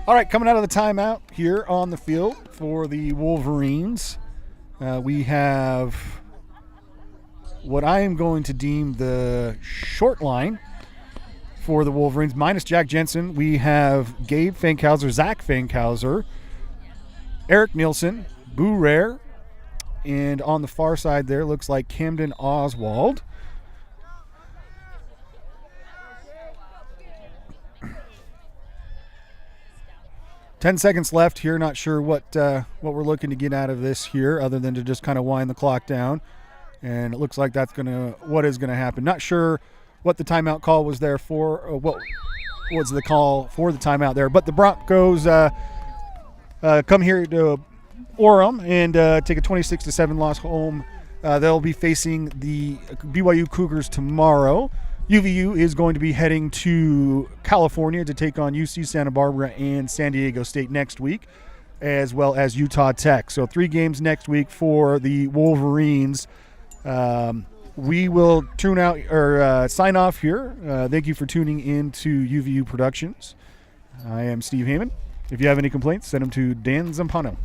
All right, coming out of the timeout here on the field for the Wolverines, we have what I am going to deem the short line for the Wolverines. Minus Jack Jensen, we have Gabe Fankhauser, Zach Fankhauser, Eric Nielsen, Boo Rare, and on the far side there looks like Camden Oswald. Ten seconds left here. Not sure what we're looking to get out of this here, other than to just kind of wind the clock down. And it looks like that's what is gonna happen. Not sure what the timeout call was there for. Or what was the call for the timeout there? But the Broncos come here to Orem and take a 26-7 loss home. They'll be facing the BYU Cougars tomorrow. UVU is going to be heading to California to take on UC Santa Barbara and San Diego State next week, as well as Utah Tech. So 3 games next week for the Wolverines. We will tune out or sign off here. Thank you for tuning in to UVU Productions. I am Steve Heyman. If you have any complaints, send them to Dan Zampano.